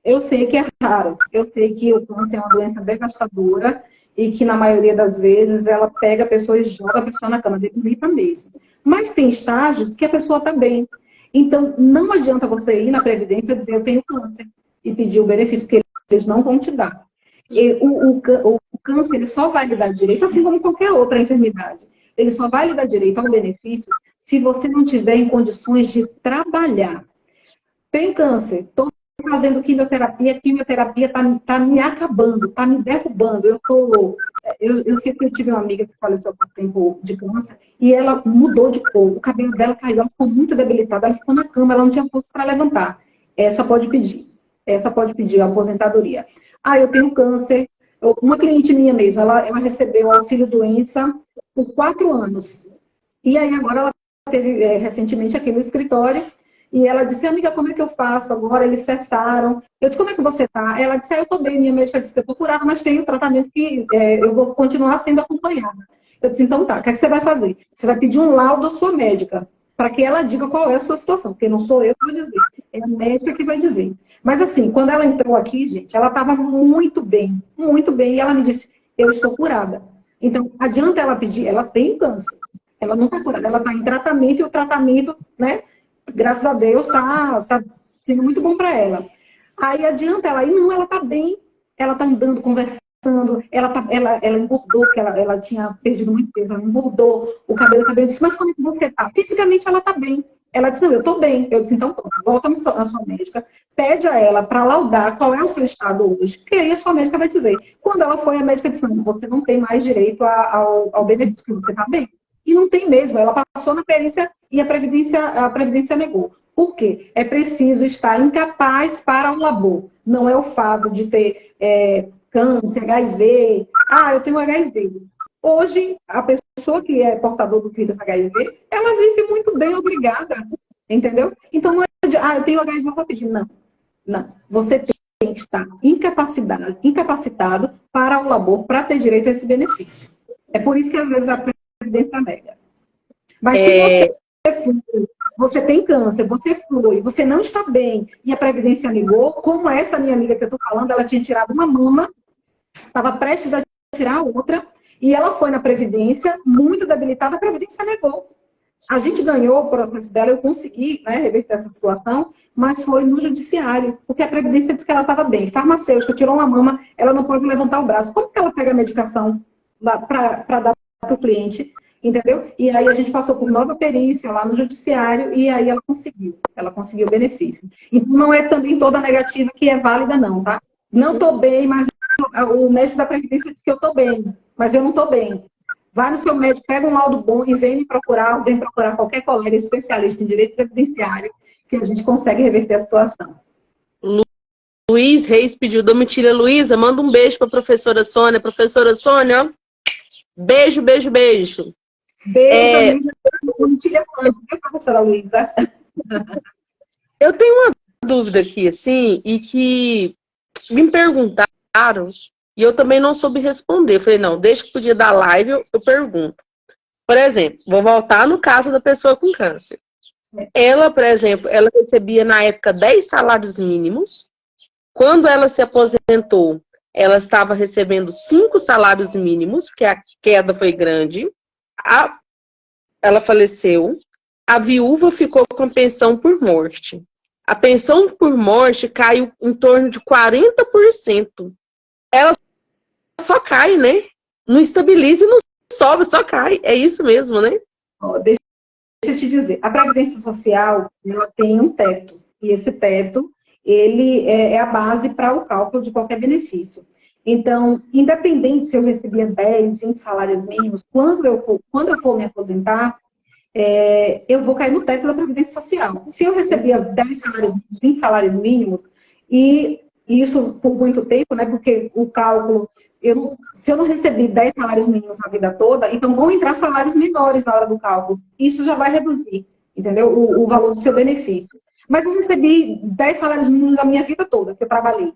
Eu sei que é raro. Eu sei que o câncer é uma doença devastadora e que, na maioria das vezes, ela pega a pessoa e joga a pessoa na cama, debilita mesmo. Mas tem estágios que a pessoa está bem. Então, não adianta você ir na Previdência e dizer eu tenho câncer e pedir o benefício, porque eles não vão te dar. O câncer ele só vai lhe dar direito, assim como qualquer outra enfermidade. Ele só vai lhe dar direito ao benefício se você não tiver em condições de trabalhar. Tem câncer, estou fazendo quimioterapia, quimioterapia está me acabando, está me derrubando. Eu sei que eu tive uma amiga que faleceu há pouco tempo de câncer e ela mudou de cor, o cabelo dela caiu, ela ficou muito debilitada, ela ficou na cama, ela não tinha força para levantar. Essa pode pedir a aposentadoria. Eu tenho câncer. Uma cliente minha mesmo, ela recebeu auxílio-doença por 4 anos. E aí agora ela teve recentemente aqui no escritório. E ela disse, amiga, como é que eu faço agora? Eles cessaram. Eu disse, como é que você está? Ela disse, eu estou bem. Minha médica disse que eu estou curada, mas tenho tratamento que eu vou continuar sendo acompanhada. Eu disse, então tá, o que é que você vai fazer? Você vai pedir um laudo à sua médica, para que ela diga qual é a sua situação, porque não sou eu que vou dizer, é a médica que vai dizer. Mas assim, quando ela entrou aqui, gente, ela estava muito bem, e ela me disse, eu estou curada. Então, adianta ela pedir, ela tem câncer, ela não está curada, ela está em tratamento, e o tratamento, né, graças a Deus, tá sendo muito bom para ela. Aí adianta ela ir, não, ela tá bem, ela tá andando, conversando, ela engordou, porque ela tinha perdido muito peso, ela engordou, o cabelo tá bem. Eu disse, mas como é que você tá? Fisicamente ela tá bem. Ela disse, não, eu tô bem. Eu disse, então volta na sua médica, pede a ela para laudar qual é o seu estado hoje, porque aí a sua médica vai dizer. Quando ela foi, a médica disse, não, você não tem mais direito ao benefício, porque você tá bem. E não tem mesmo, ela passou na perícia e a Previdência negou. Por quê? É preciso estar incapaz para o labor. Não é o fato de ter câncer, HIV. Eu tenho HIV. Hoje, a pessoa que é portador do vírus HIV, ela vive muito bem, obrigada. Entendeu? Então, não é de, eu tenho HIV, eu vou pedir. Não. Você tem que estar incapacitado para o labor, para ter direito a esse benefício. É por isso que, às vezes, a Previdência nega. Mas se você tem câncer, você não está bem e a Previdência negou, como essa minha amiga que eu estou falando, ela tinha tirado uma mama, estava prestes a tirar a outra, e ela foi na Previdência, muito debilitada, a Previdência negou. A gente ganhou o processo dela, eu consegui, né, reverter essa situação, mas foi no judiciário, porque a Previdência disse que ela estava bem. Farmacêutica, tirou uma mama, ela não pode levantar o braço. Como que ela pega a medicação para dar para o cliente? Entendeu? E aí a gente passou por nova perícia lá no judiciário e aí ela conseguiu o benefício. Então não é também toda negativa que é válida não, tá? Não estou bem, mas o médico da Previdência disse que eu estou bem, mas eu não estou bem. Vai no seu médico, pega um laudo bom e vem procurar qualquer colega especialista em direito previdenciário que a gente consegue reverter a situação. Luiz Reis pediu, Domitília Luísa, manda um beijo para a professora Sônia. Professora Sônia, ó, beijo, beijo, beijo. Beijo também para Domitília Santos, viu, professora Luísa? Eu tenho uma dúvida aqui, assim, e que me perguntaram, e eu também não soube responder. Eu falei, não, desde que podia dar live, eu pergunto. Por exemplo, vou voltar no caso da pessoa com câncer. Ela, por exemplo, ela recebia na época 10 salários mínimos. Quando ela se aposentou, ela estava recebendo 5 salários mínimos, porque a queda foi grande. Ela faleceu. A viúva ficou com pensão por morte. A pensão por morte caiu em torno de 40%. Ela só cai, né? Não estabiliza e não sobe, só cai. É isso mesmo, né? Deixa eu te dizer, a Previdência Social, ela tem um teto. E esse teto, ele é a base para o cálculo de qualquer benefício. Então, independente se eu recebia 10, 20 salários mínimos, quando eu for me aposentar, eu vou cair no teto da Previdência Social. Se eu recebia 10 salários mínimos, 20 salários mínimos, e isso por muito tempo, né? Porque o cálculo, se eu não recebi 10 salários mínimos a vida toda, então vão entrar salários menores na hora do cálculo. Isso já vai reduzir, entendeu? O valor do seu benefício. Mas eu recebi 10 salários mínimos a minha vida toda, que eu trabalhei.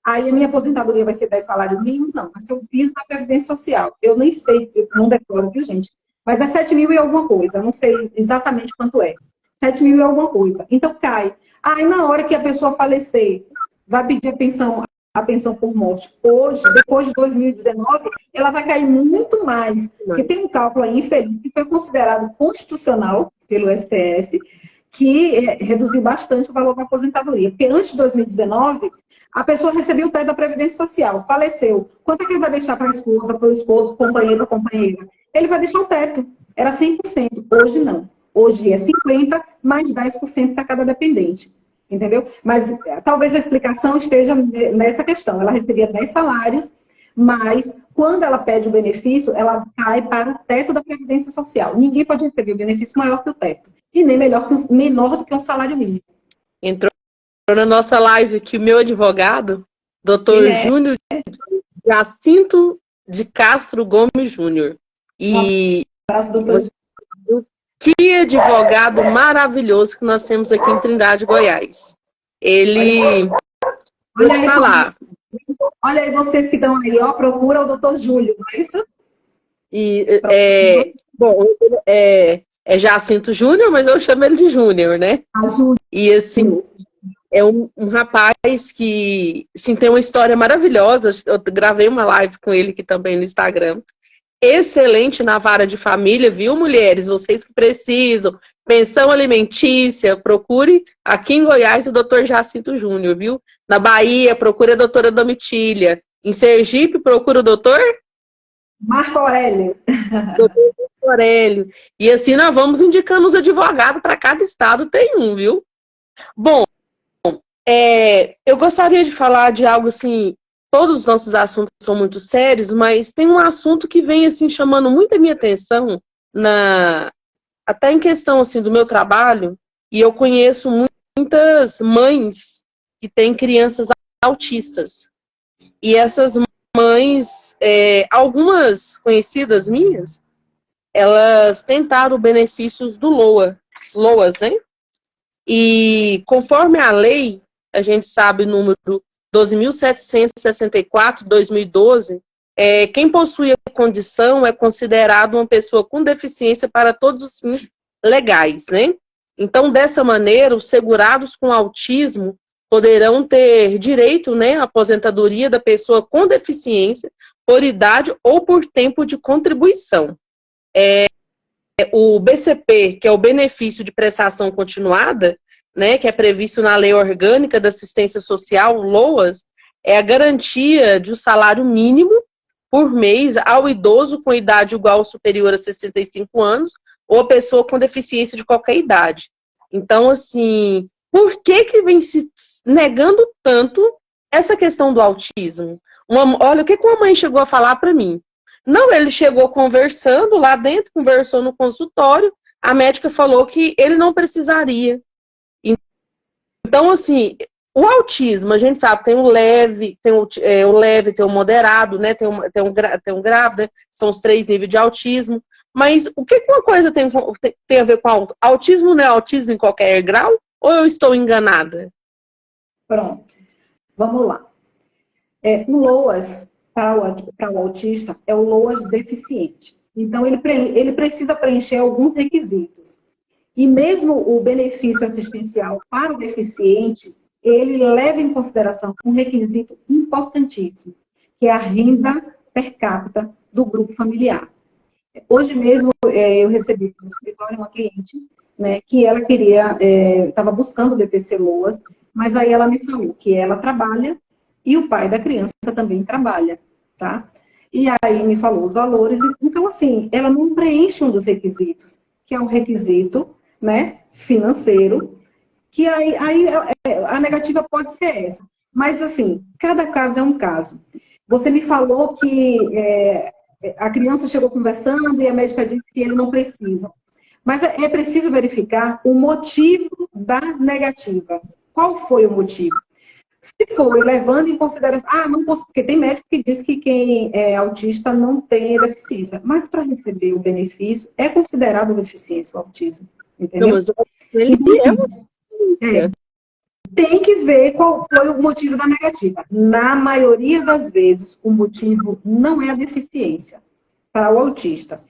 Aí a minha aposentadoria vai ser 10 salários mínimos? Não, vai ser o piso da Previdência Social. Eu nem sei, eu não decoro, viu, gente? Mas é 7 mil e alguma coisa, eu não sei exatamente quanto é. 7 mil e alguma coisa. Então cai. Aí na hora que a pessoa falecer, vai pedir a pensão por morte. Hoje, depois de 2019, ela vai cair muito mais. Porque tem um cálculo aí infeliz que foi considerado constitucional pelo STF, que reduziu bastante o valor da aposentadoria. Porque antes de 2019, a pessoa recebia o teto da Previdência Social, faleceu. Quanto é que ele vai deixar para a esposa, para o esposo, companheiro ou companheira? Ele vai deixar o teto. Era 100%. Hoje não. Hoje é 50% mais 10% para cada dependente. Entendeu? Mas talvez a explicação esteja nessa questão. Ela recebia 10 salários, mas quando ela pede o benefício, ela cai para o teto da Previdência Social. Ninguém pode receber o benefício maior que o teto. E nem menor do que um salário mínimo. Entrou na nossa live aqui o meu advogado, Dr. Júnior Jacinto de Castro Gomes Júnior. E que advogado maravilhoso que nós temos aqui em Trindade, Goiás. Ele... Vou te falar. Olha aí vocês que estão aí, ó, procura o Dr. Júlio, não é isso? É Jacinto Júnior, mas eu chamo ele de Júnior, né? E assim, é um rapaz que assim, tem uma história maravilhosa. Eu gravei uma live com ele aqui também no Instagram. Excelente na vara de família, viu, mulheres? Vocês que precisam, pensão alimentícia, procure aqui em Goiás o Dr. Jacinto Júnior, viu? Na Bahia, procure a doutora Domitília. Em Sergipe, procura o doutor Marco Aurélio. Doutor Marco Aurélio. E assim nós vamos indicando os advogados para cada estado, tem um, viu? Bom, eu gostaria de falar de algo assim. Todos os nossos assuntos são muito sérios, mas tem um assunto que vem assim chamando muito a minha atenção, até em questão assim, do meu trabalho, e eu conheço muitas mães que têm crianças autistas. E essas mães, algumas conhecidas minhas, elas tentaram benefícios do LOAS, né? E conforme a lei, a gente sabe o número 12.764, 2012, quem possui a condição é considerado uma pessoa com deficiência para todos os fins legais, né? Então, dessa maneira, os segurados com autismo poderão ter direito, né, à aposentadoria da pessoa com deficiência por idade ou por tempo de contribuição. O BCP, que é o benefício de prestação continuada, né, que é previsto na Lei Orgânica da Assistência Social, LOAS, é a garantia de um salário mínimo por mês ao idoso com idade igual ou superior a 65 anos ou a pessoa com deficiência de qualquer idade. Então, assim, por que vem se negando tanto essa questão do autismo? Olha, o que uma mãe chegou a falar para mim? Não, ele chegou conversando lá dentro, conversou no consultório, a médica falou que ele não precisaria. Então, assim, o autismo, a gente sabe, tem o leve, tem o moderado, né? Tem um grave, né? São os 3 níveis de autismo. Mas o que uma coisa tem a ver com autismo? Autismo não é autismo em qualquer grau? Ou eu estou enganada? Pronto, vamos lá. O LOAS, para o autista, é o LOAS deficiente. Então, ele precisa preencher alguns requisitos. E mesmo o benefício assistencial para o deficiente, ele leva em consideração um requisito importantíssimo, que é a renda per capita do grupo familiar. Hoje mesmo, eu recebi no escritório uma cliente, né, que ela estava buscando o DPC LOAS, mas aí ela me falou que ela trabalha e o pai da criança também trabalha, tá? E aí me falou os valores. Então, assim, ela não preenche um dos requisitos, que é o requisito, né, financeiro, que aí a negativa pode ser essa. Mas, assim, cada caso é um caso. Você me falou que a criança chegou conversando e a médica disse que ele não precisa. Mas é preciso verificar o motivo da negativa. Qual foi o motivo? Se foi levando em consideração... não posso, porque tem médico que diz que quem é autista não tem deficiência. Mas para receber o benefício, é considerado deficiência o autismo. Entendeu? Não, mas ele tem que ver qual foi o motivo da negativa. Na maioria das vezes, o motivo não é a deficiência para o autista.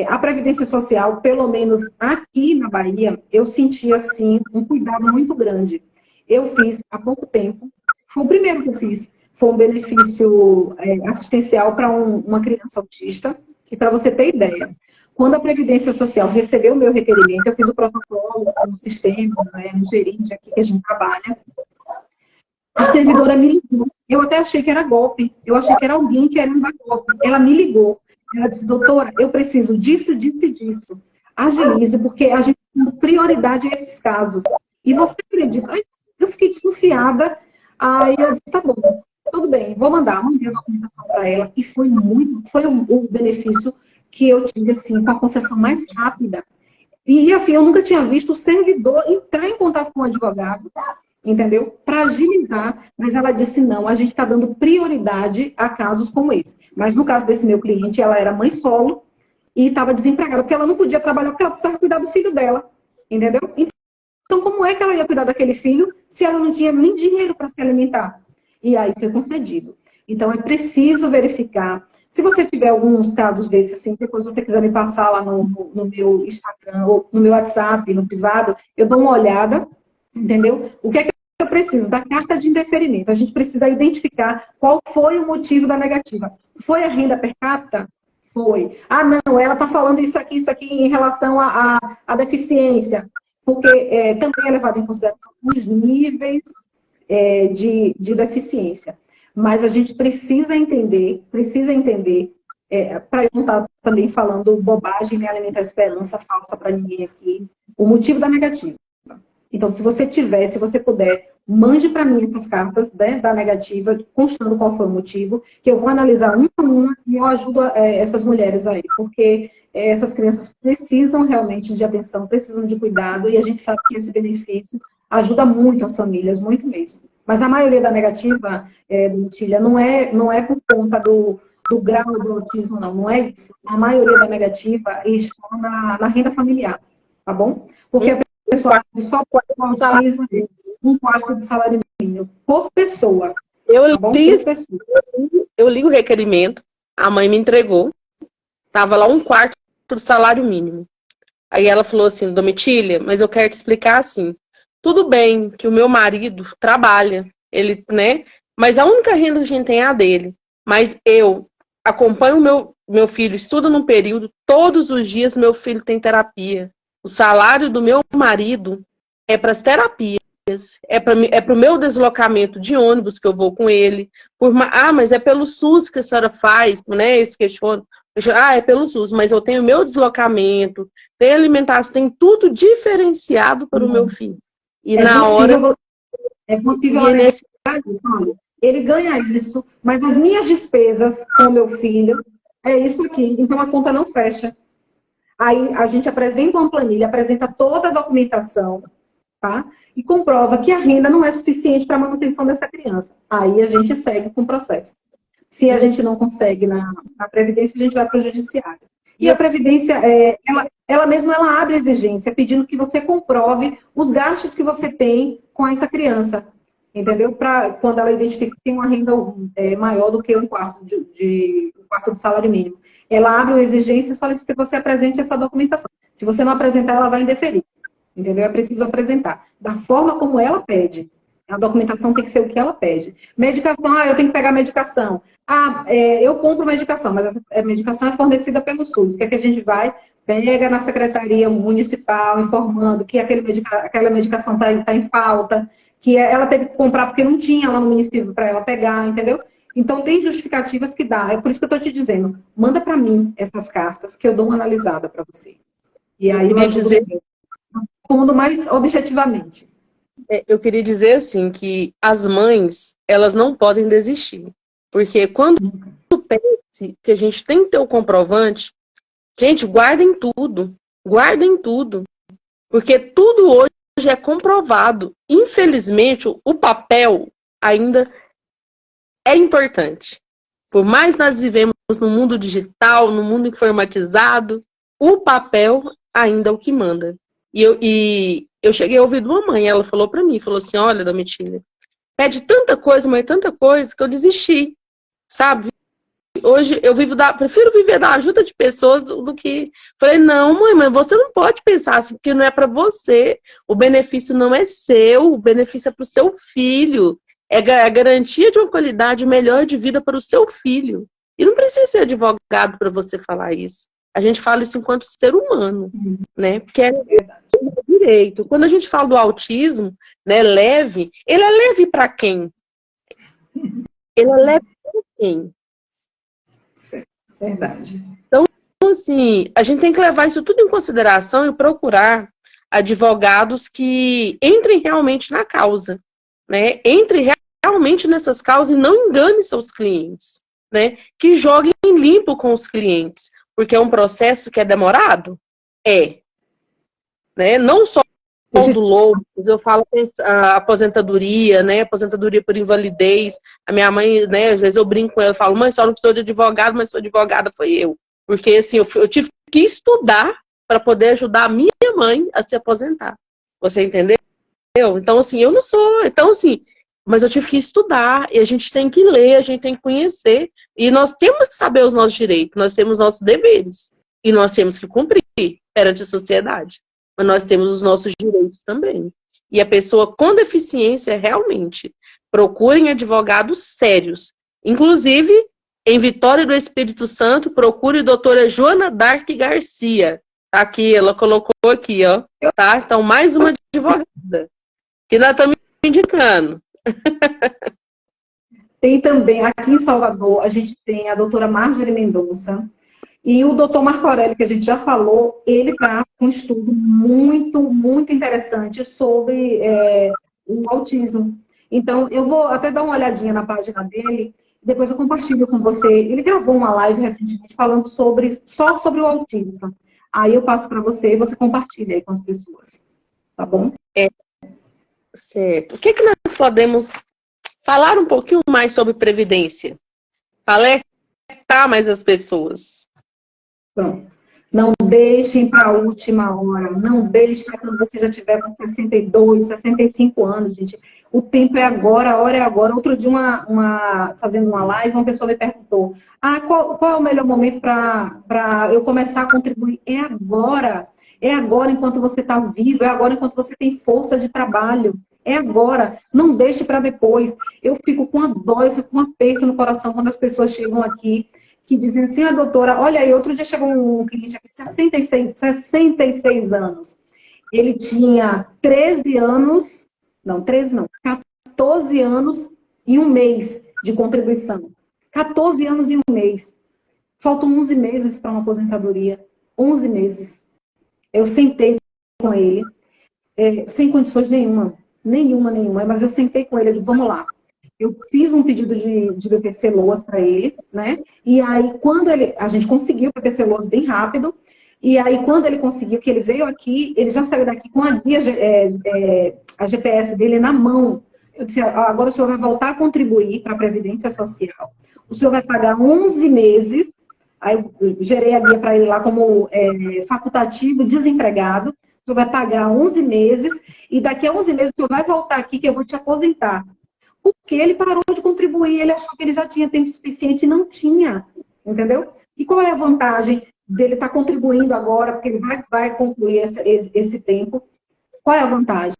A Previdência Social, pelo menos aqui na Bahia, eu senti, assim, um cuidado muito grande. Eu fiz há pouco tempo, foi o primeiro que eu fiz, foi um benefício assistencial para uma criança autista. E para você ter ideia, quando a Previdência Social recebeu o meu requerimento, eu fiz o protocolo no sistema, no gerente aqui que a gente trabalha, a servidora me ligou. Eu até achei que era golpe, eu achei que era alguém querendo dar golpe. Ela me ligou. Ela disse, doutora, eu preciso disso, disso e disso. Agilize, porque a gente tem prioridade a esses casos. E você acredita? Eu fiquei desconfiada. Aí eu disse, tá bom, tudo bem, vou mandar. Mandei a documentação para ela. E foi o benefício que eu tive, assim, com a concessão mais rápida. E, assim, eu nunca tinha visto o servidor entrar em contato com o advogado, entendeu? Para agilizar, mas ela disse, não, a gente está dando prioridade a casos como esse. Mas no caso desse meu cliente, ela era mãe solo e estava desempregada, porque ela não podia trabalhar, porque ela precisava cuidar do filho dela, entendeu? Então, como é que ela ia cuidar daquele filho se ela não tinha nem dinheiro para se alimentar? E aí foi concedido. Então, é preciso verificar. Se você tiver alguns casos desses, assim, depois você quiser me passar lá no meu Instagram, ou no meu WhatsApp, no privado, eu dou uma olhada, entendeu? O que é que eu preciso? Da carta de indeferimento. A gente precisa identificar qual foi o motivo da negativa. Foi a renda per capita? Foi. Não, ela está falando isso aqui em relação à deficiência. Porque também é levado em consideração os níveis de deficiência. Mas a gente precisa entender, para eu não estar também falando bobagem, nem alimentar esperança falsa para ninguém aqui, o motivo da negativa. Então, se você puder, mande para mim essas cartas, né, da negativa, constando qual foi o motivo, que eu vou analisar uma a uma e eu ajudo essas mulheres aí, porque essas crianças precisam realmente de atenção, precisam de cuidado, e a gente sabe que esse benefício ajuda muito as famílias, muito mesmo. Mas a maioria da negativa, Tília, não é por conta do grau do autismo, não é isso. A maioria da negativa está na renda familiar, tá bom? Porque a pessoa só pode ter autismo um quarto de salário mínimo por pessoa. Eu li o requerimento, a mãe me entregou, estava lá um quarto do salário mínimo. Aí ela falou assim, Domitília, mas eu quero te explicar assim, tudo bem que o meu marido trabalha, ele, né? Mas a única renda que a gente tem é a dele. Mas eu acompanho o meu filho, estuda num período, todos os dias meu filho tem terapia. O salário do meu marido é para as terapias, é para o meu deslocamento de ônibus que eu vou com ele. Mas é pelo SUS que a senhora faz, né? Esse questiona. É pelo SUS, mas eu tenho meu deslocamento, tem alimentação, tem tudo diferenciado para o meu filho. E é possível ele ganha isso, mas as minhas despesas com o meu filho é isso aqui, então a conta não fecha. Aí a gente apresenta uma planilha, apresenta toda a documentação, tá? E comprova que a renda não é suficiente para a manutenção dessa criança. Aí a gente segue com o processo. Se a gente não consegue na Previdência, a gente vai para o Judiciário. E a Previdência, ela mesma ela abre exigência, pedindo que você comprove os gastos que você tem com essa criança. Entendeu? Para quando ela identifica que tem uma renda maior do que um quarto do salário mínimo. Ela abre uma exigência e solicita que você apresente essa documentação. Se você não apresentar, ela vai indeferir. Entendeu? É preciso apresentar. Da forma como ela pede. A documentação tem que ser o que ela pede. Medicação, eu tenho que pegar medicação. Eu compro medicação, mas essa medicação é fornecida pelo SUS. O que é que a gente vai? Pega na Secretaria Municipal, informando que aquela medicação está em falta, que ela teve que comprar porque não tinha lá no município para ela pegar, entendeu? Então, tem justificativas que dá. É por isso que eu estou te dizendo, manda para mim essas cartas, que eu dou uma analisada para você. E aí eu respondo mais objetivamente. Eu queria dizer, assim, que as mães, elas não podem desistir. Porque quando pense que a gente tem que ter o comprovante, gente, guardem tudo. Guardem tudo. Porque tudo hoje é comprovado. Infelizmente, o papel ainda é importante. Por mais nós vivemos no mundo digital, no mundo informatizado, o papel ainda é o que manda. E eu cheguei a ouvir de uma mãe, ela falou para mim, falou assim, olha, Domitila, pede tanta coisa, mas tanta coisa, que eu desisti, sabe? Hoje eu prefiro viver da ajuda de pessoas do que... Falei, não, mãe, mas você não pode pensar assim, porque não é para você. O benefício não é seu, o benefício é para o seu filho. É a garantia de uma qualidade melhor de vida para o seu filho. E não precisa ser advogado para você falar isso. A gente fala isso enquanto ser humano, né? Porque é direito. Quando a gente fala do autismo, né, leve, ele é leve para quem? Ele é leve para quem? Verdade. Então, assim, a gente tem que levar isso tudo em consideração e procurar advogados que entrem realmente na causa, né? Entrem realmente nessas causas e não enganem seus clientes, né? Que joguem limpo com os clientes, porque é um processo que é demorado? Né? Não só do louco, eu falo a aposentadoria, né? Aposentadoria por invalidez. A minha mãe, né? Às vezes eu brinco com ela, eu falo, mãe, só não precisou de advogado, mas sua advogada foi eu. Porque assim, eu tive que estudar para poder ajudar a minha mãe a se aposentar. Você entendeu? Então, assim, eu não sou. Então, assim, mas eu tive que estudar, e a gente tem que ler, a gente tem que conhecer, e nós temos que saber os nossos direitos, nós temos nossos deveres, e nós temos que cumprir perante a sociedade. Mas nós temos os nossos direitos também. E a pessoa com deficiência, realmente, procurem advogados sérios. Inclusive, em Vitória do Espírito Santo, procure a doutora Joana Dark Garcia. Tá aqui, ela colocou aqui, ó. Tá? Então, mais uma advogada que nós estamos indicando. Tem também, aqui em Salvador, a gente tem a doutora Marjorie Mendonça e o doutor Marco Aurélio, que a gente já falou, ele está com um estudo muito, muito interessante sobre o autismo. Então, eu vou até dar uma olhadinha na página dele, depois eu compartilho com você. Ele gravou uma live recentemente falando só sobre o autismo. Aí eu passo para você e você compartilha aí com as pessoas. Tá bom? Certo. O que nós podemos falar um pouquinho mais sobre previdência? Alertar mais as pessoas. Pronto. Não deixem para a última hora. Não deixem para quando você já tiver com 62, 65 anos, gente. O tempo é agora, a hora é agora. Outro dia, fazendo uma live, uma pessoa me perguntou: qual é o melhor momento para eu começar a contribuir? É agora. É agora enquanto você está vivo, é agora enquanto você tem força de trabalho. É agora. Não deixe para depois. Eu fico com a dó, eu fico com um aperto no coração quando as pessoas chegam aqui que dizem assim, doutora, olha aí, outro dia chegou um cliente aqui, 66 anos. Ele tinha 14 anos e um mês de contribuição. 14 anos e um mês. Faltam 11 meses para uma aposentadoria. 11 meses. Eu sentei com ele, sem condições nenhuma, mas eu sentei com ele, eu digo, vamos lá. Eu fiz um pedido de BPC Loas para ele, né? E aí, quando a gente conseguiu o BPC Loas bem rápido, E aí, quando ele conseguiu, que ele veio aqui, ele já saiu daqui com a guia, a GPS dele na mão. Eu disse, agora o senhor vai voltar a contribuir para a Previdência Social. O senhor vai pagar 11 meses. Aí eu gerei a guia para ele lá como facultativo, desempregado. O senhor vai pagar 11 meses e daqui a 11 meses o senhor vai voltar aqui que eu vou te aposentar. Porque ele parou de contribuir, ele achou que ele já tinha tempo suficiente e não tinha, entendeu? E qual é a vantagem dele estar contribuindo agora, porque ele vai concluir esse tempo? Qual é a vantagem?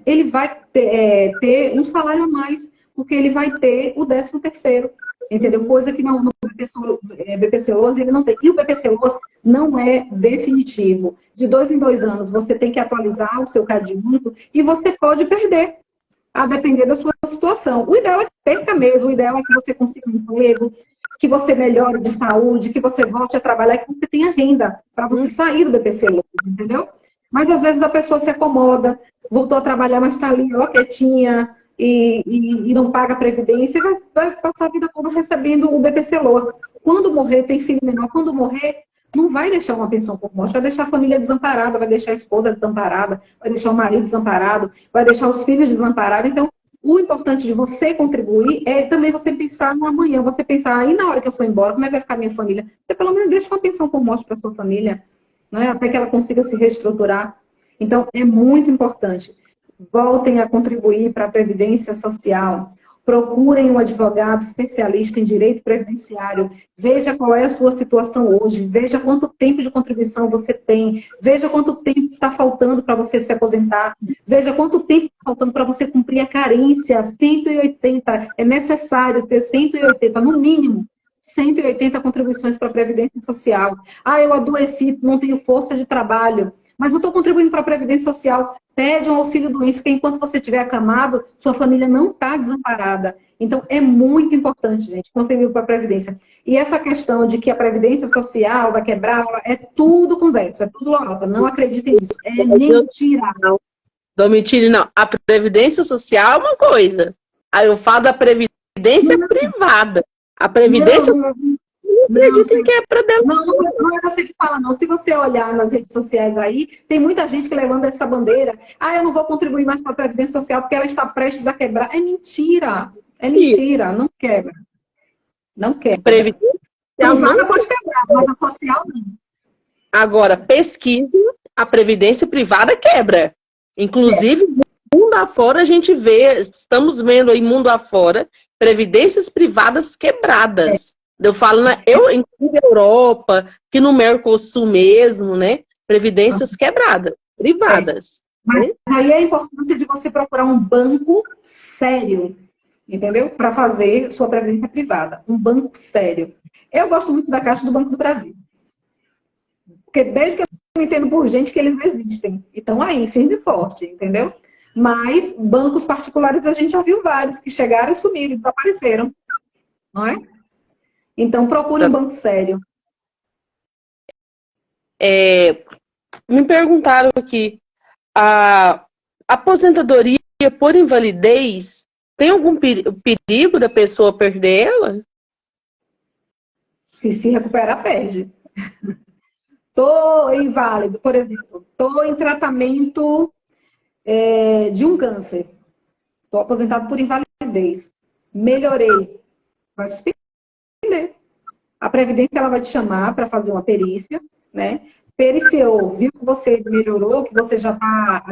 Ele vai ter um salário a mais, porque ele vai ter o 13º, entendeu? Coisa que no BPC Loas ele não tem. E o BPC Loas não é definitivo. De 2 em 2 anos, você tem que atualizar o seu cadastro único e você pode perder, a depender da sua situação. O ideal é que perca mesmo, o ideal é que você consiga um emprego, que você melhore de saúde, que você volte a trabalhar, que você tenha renda para você sair do BPC Loas, entendeu? Mas às vezes a pessoa se acomoda, voltou a trabalhar, mas está ali, ó, quietinha, e não paga a previdência, e vai passar a vida toda recebendo o BPC Loas. Quando morrer, tem filho menor, quando morrer, não vai deixar uma pensão por morte, vai deixar a família desamparada, vai deixar a esposa desamparada, vai deixar o marido desamparado, vai deixar os filhos desamparados. Então, o importante de você contribuir é também você pensar no amanhã, você pensar, aí na hora que eu for embora, como é que vai ficar minha família? Você pelo menos deixa uma pensão por morte para sua família, né? Até que ela consiga se reestruturar. Então, é muito importante. Voltem a contribuir para a Previdência Social. Procurem um advogado especialista em direito previdenciário. Veja qual é a sua situação hoje. Veja quanto tempo de contribuição você tem. Veja quanto tempo está faltando para você se aposentar. Veja quanto tempo está faltando para você cumprir a carência. 180. É necessário ter 180, no mínimo. 180 contribuições para a Previdência Social. Ah, eu adoeci, não tenho força de trabalho. Mas eu estou contribuindo para a Previdência Social. Pede um auxílio-doença, porque enquanto você estiver acamado, sua família não está desamparada. Então, é muito importante, gente, contribuir para a Previdência. E essa questão de que a Previdência Social vai quebrar, é tudo conversa, é tudo lorota. Não acreditem nisso. É mentira. Domitila, não. A Previdência Social é uma coisa. Aí eu falo da Previdência privada. A Previdência... Não acredito que é para dela. Não é você que fala, não. Se você olhar nas redes sociais aí, tem muita gente que levanta essa bandeira. Ah, eu não vou contribuir mais para a Previdência Social porque ela está prestes a quebrar. É mentira. É mentira. Não quebra. Não quebra. Previdência privada pode quebrar, mas a social não. Agora, pesquisa, a Previdência privada quebra. Inclusive, mundo afora a gente vê, estamos vendo aí mundo afora, previdências privadas quebradas. Eu falo, em Europa, que no Mercosul mesmo, né? Previdências quebradas, privadas. Mas aí é a importância de você procurar um banco sério, entendeu? Para fazer sua previdência privada. Um banco sério. Eu gosto muito da Caixa do Banco do Brasil. Porque desde que eu entendo por gente que eles existem. E estão aí, firme e forte, entendeu? Mas bancos particulares a gente já viu vários que chegaram e sumiram, desapareceram. Não é? Então, procure um banco sério. Me perguntaram aqui, a aposentadoria por invalidez, tem algum perigo da pessoa perder ela? Se recuperar, perde. Estou inválido, por exemplo. Estou em tratamento de um câncer. Estou aposentado por invalidez. Melhorei. Vai suspender. A Previdência ela vai te chamar para fazer uma perícia, né? Periciou, viu que você melhorou, que você já tá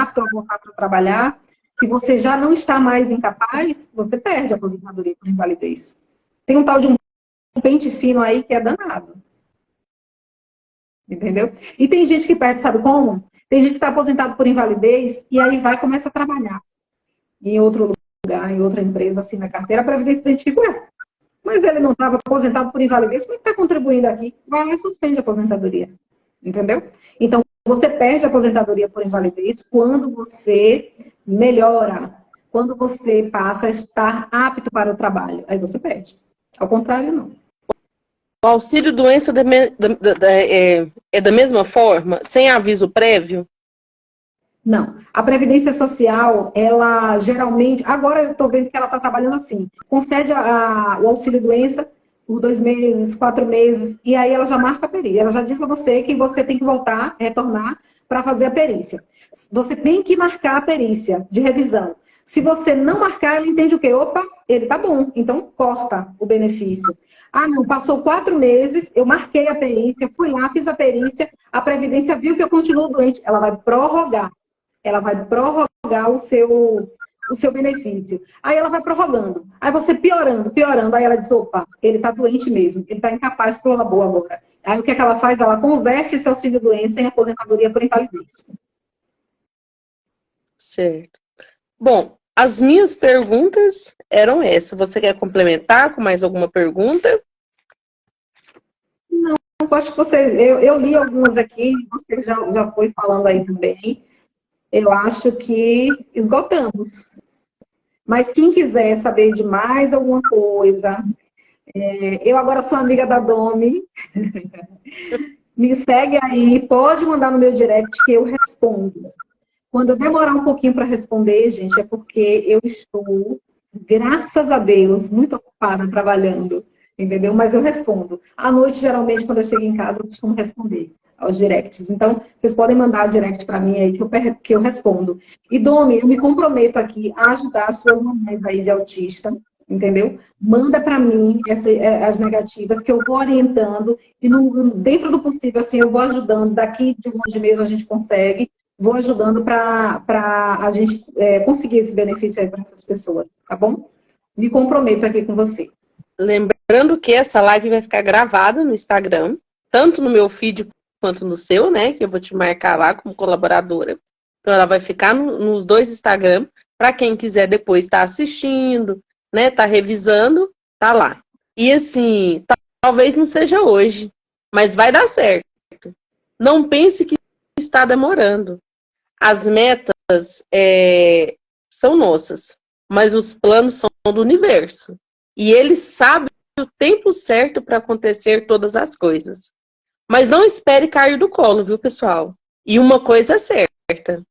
apto a voltar para trabalhar, que você já não está mais incapaz, você perde a aposentadoria por invalidez. Tem um tal de um pente fino aí que é danado. Entendeu? E tem gente que perde, sabe como? Tem gente que está aposentado por invalidez e aí vai e começa a trabalhar em outro lugar, em outra empresa, assim, na carteira, a Previdência identifica, mas ele não estava aposentado por invalidez, como é que está contribuindo aqui? Vai lá e suspende a aposentadoria. Entendeu? Então, você perde a aposentadoria por invalidez quando você melhora, quando você passa a estar apto para o trabalho. Aí você perde. Ao contrário, não. O auxílio-doença é da mesma forma, sem aviso prévio? Não. A Previdência Social, ela geralmente... Agora eu estou vendo que ela está trabalhando assim. Concede o auxílio-doença, por 2 meses, 4 meses, e aí ela já marca a perícia. Ela já diz a você que você tem que voltar, retornar para fazer a perícia. Você tem que marcar a perícia de revisão. Se você não marcar, ela entende o quê? Opa, ele tá bom, então corta o benefício. Ah, não, passou 4 meses, eu marquei a perícia, fui lá, fiz a perícia, a Previdência viu que eu continuo doente, ela vai prorrogar. Ela vai prorrogar o seu benefício. Aí ela vai prorrogando. Aí você piorando. Aí ela diz, opa, ele está doente mesmo, ele está incapaz de prorrogar agora. Aí o que é que ela faz? Ela converte esse auxílio-doença em aposentadoria por invalidez. Certo. Bom, as minhas perguntas eram essas. Você quer complementar com mais alguma pergunta? Não, acho que eu li algumas aqui, você já foi falando aí também. Eu acho que esgotamos. Mas quem quiser saber de mais alguma coisa, eu agora sou amiga da Domi. Me segue aí, pode mandar no meu direct que eu respondo. Quando eu demorar um pouquinho para responder, gente, é porque eu estou, graças a Deus, muito ocupada trabalhando, entendeu? Mas eu respondo. À noite, geralmente, quando eu chego em casa, eu costumo responder aos directs. Então, vocês podem mandar o direct para mim aí que eu respondo. E, Domi, eu me comprometo aqui a ajudar as suas mamães aí de autista, entendeu? Manda para mim as negativas que eu vou orientando e dentro do possível, assim, eu vou ajudando. Daqui de um monte de mês a gente consegue. Vou ajudando para a gente conseguir esse benefício aí para essas pessoas, tá bom? Me comprometo aqui com você. Lembrando que essa live vai ficar gravada no Instagram, tanto no meu feed quanto no seu, né? Que eu vou te marcar lá como colaboradora. Então ela vai ficar nos 2 Instagram, para quem quiser depois estar assistindo, né? Tá revisando, tá lá. E assim, talvez não seja hoje, mas vai dar certo. Não pense que está demorando. As metas são nossas, mas os planos são do universo. E ele sabe o tempo certo para acontecer todas as coisas. Mas não espere cair do colo, viu, pessoal? E uma coisa é certa.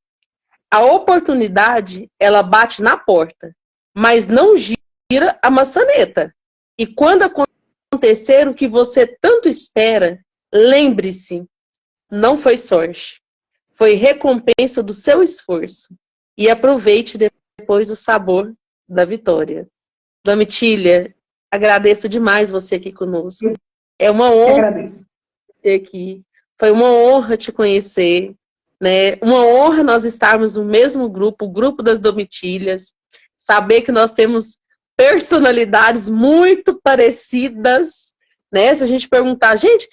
A oportunidade, ela bate na porta, mas não gira a maçaneta. E quando acontecer o que você tanto espera, lembre-se, não foi sorte. Foi recompensa do seu esforço. E aproveite depois o sabor da vitória. Domitília, agradeço demais você aqui conosco. É uma honra ter aqui. Foi uma honra te conhecer. Né? Uma honra nós estarmos no mesmo grupo, o grupo das Domitílias. Saber que nós temos personalidades muito parecidas. Né? Se a gente perguntar, gente,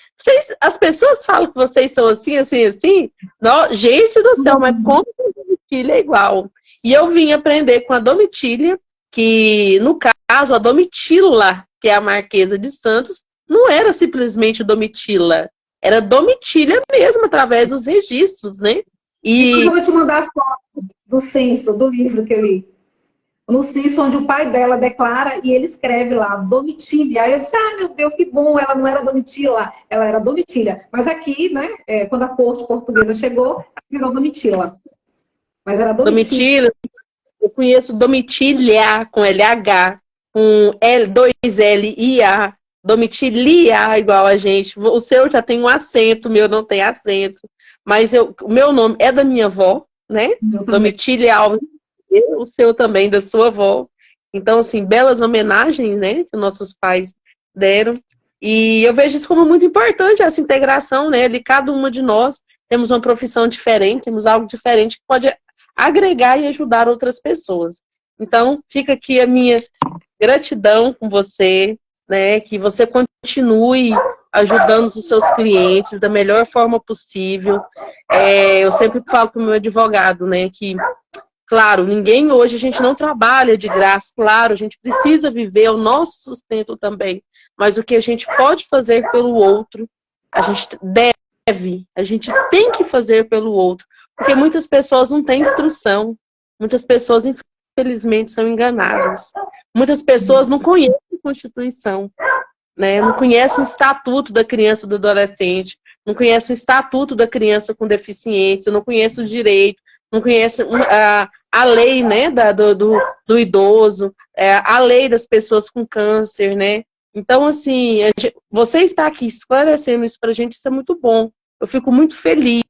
as pessoas falam que vocês são assim, assim, assim? Não, gente do céu, mas como que a Domitília é igual? E eu vim aprender com a Domitília, que no caso, a Domitila, que é a Marquesa de Santos, não era simplesmente Domitila, era Domitília mesmo, através dos registros, né? E eu vou te mandar a foto do censo, do livro que eu li. No censo, onde o pai dela declara e ele escreve lá, Domitília. Aí eu disse, meu Deus, que bom, ela não era Domitila, ela era Domitília. Mas aqui, né, quando a corte portuguesa chegou, virou Domitila. Mas era Domitila. Eu conheço Domitília, com LH, com L2LIA, Domitilia, igual a gente. O seu já tem um acento, o meu não tem acento. Mas o meu nome é da minha avó, né? Domitília Alves. O seu também, da sua avó. Então, assim, belas homenagens, né, que nossos pais deram. E eu vejo isso como muito importante, essa integração, né, de cada uma de nós. Temos uma profissão diferente, temos algo diferente que pode agregar e ajudar outras pessoas. Então, fica aqui a minha gratidão com você, né, que você continue ajudando os seus clientes da melhor forma possível. Eu sempre falo com o meu advogado, né, que claro, ninguém hoje, a gente não trabalha de graça, claro, a gente precisa viver o nosso sustento também, mas o que a gente pode fazer pelo outro, a gente a gente tem que fazer pelo outro, porque muitas pessoas não têm instrução, muitas pessoas, infelizmente, são enganadas, muitas pessoas não conhecem a Constituição, né? Não conhecem o Estatuto da Criança e do Adolescente, não conhecem o Estatuto da Criança com Deficiência, não conhecem o direito, não conhece a lei, né, do idoso, a lei das pessoas com câncer, né? Então, assim, você está aqui esclarecendo isso pra gente, isso é muito bom. Eu fico muito feliz.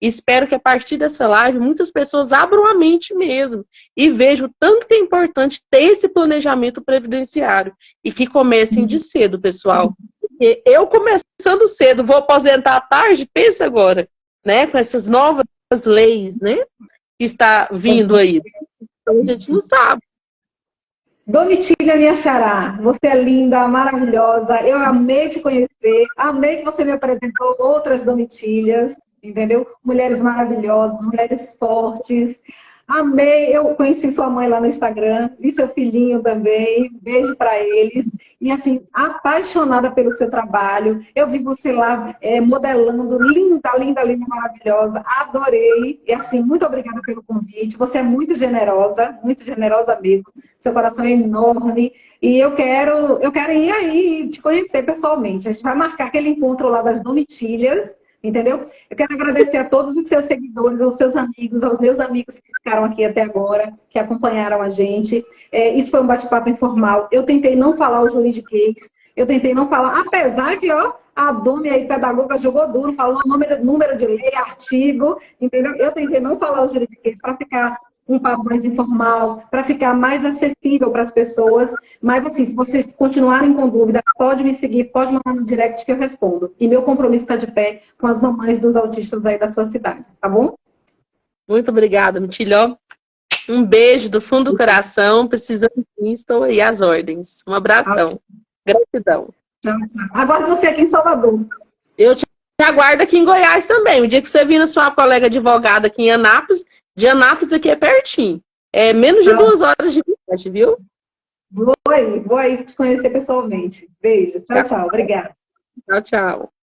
Espero que a partir dessa live muitas pessoas abram a mente mesmo e vejam o tanto que é importante ter esse planejamento previdenciário e que comecem de cedo, pessoal. Porque eu começando cedo, vou aposentar à tarde, pensa agora, né? Com essas novas leis, né? Que está vindo aí. Então, a gente não sabe. Domitília, minha xará, você é linda, maravilhosa, eu amei te conhecer, amei que você me apresentou outras Domitílias, entendeu? Mulheres maravilhosas, mulheres fortes, amei, eu conheci sua mãe lá no Instagram, vi seu filhinho também, beijo para eles, e assim, apaixonada pelo seu trabalho, eu vi você lá modelando, linda, linda, linda, maravilhosa, adorei, e assim, muito obrigada pelo convite, você é muito generosa mesmo, seu coração é enorme, e eu quero ir aí te conhecer pessoalmente, a gente vai marcar aquele encontro lá das Domitílias, entendeu? Eu quero agradecer a todos os seus seguidores, aos seus amigos, aos meus amigos que ficaram aqui até agora, que acompanharam a gente. Isso foi um bate-papo informal. Eu tentei não falar o juridiquês, eu tentei não falar, apesar que, ó, a Domi aí, pedagoga, jogou duro, falou número de lei, artigo, entendeu? Eu tentei não falar o juridiquês para ficar um papo mais informal, para ficar mais acessível para as pessoas. Mas, assim, se vocês continuarem com dúvida, pode me seguir, pode mandar no direct que eu respondo. E meu compromisso está de pé com as mamães dos autistas aí da sua cidade, tá bom? Muito obrigada, Mitilho. Um beijo do fundo do coração. Precisando de mim, estou aí às ordens. Um abração. Gratidão. Tchau, tchau. Aguardo você aqui em Salvador. Eu te aguardo aqui em Goiás também. O dia que você vir na sua colega advogada aqui em Anápolis, de Anápolis aqui é pertinho. É menos de 2 horas de viagem, viu? Vou aí te conhecer pessoalmente. Beijo. Tchau, tchau. Obrigada. Tchau, tchau.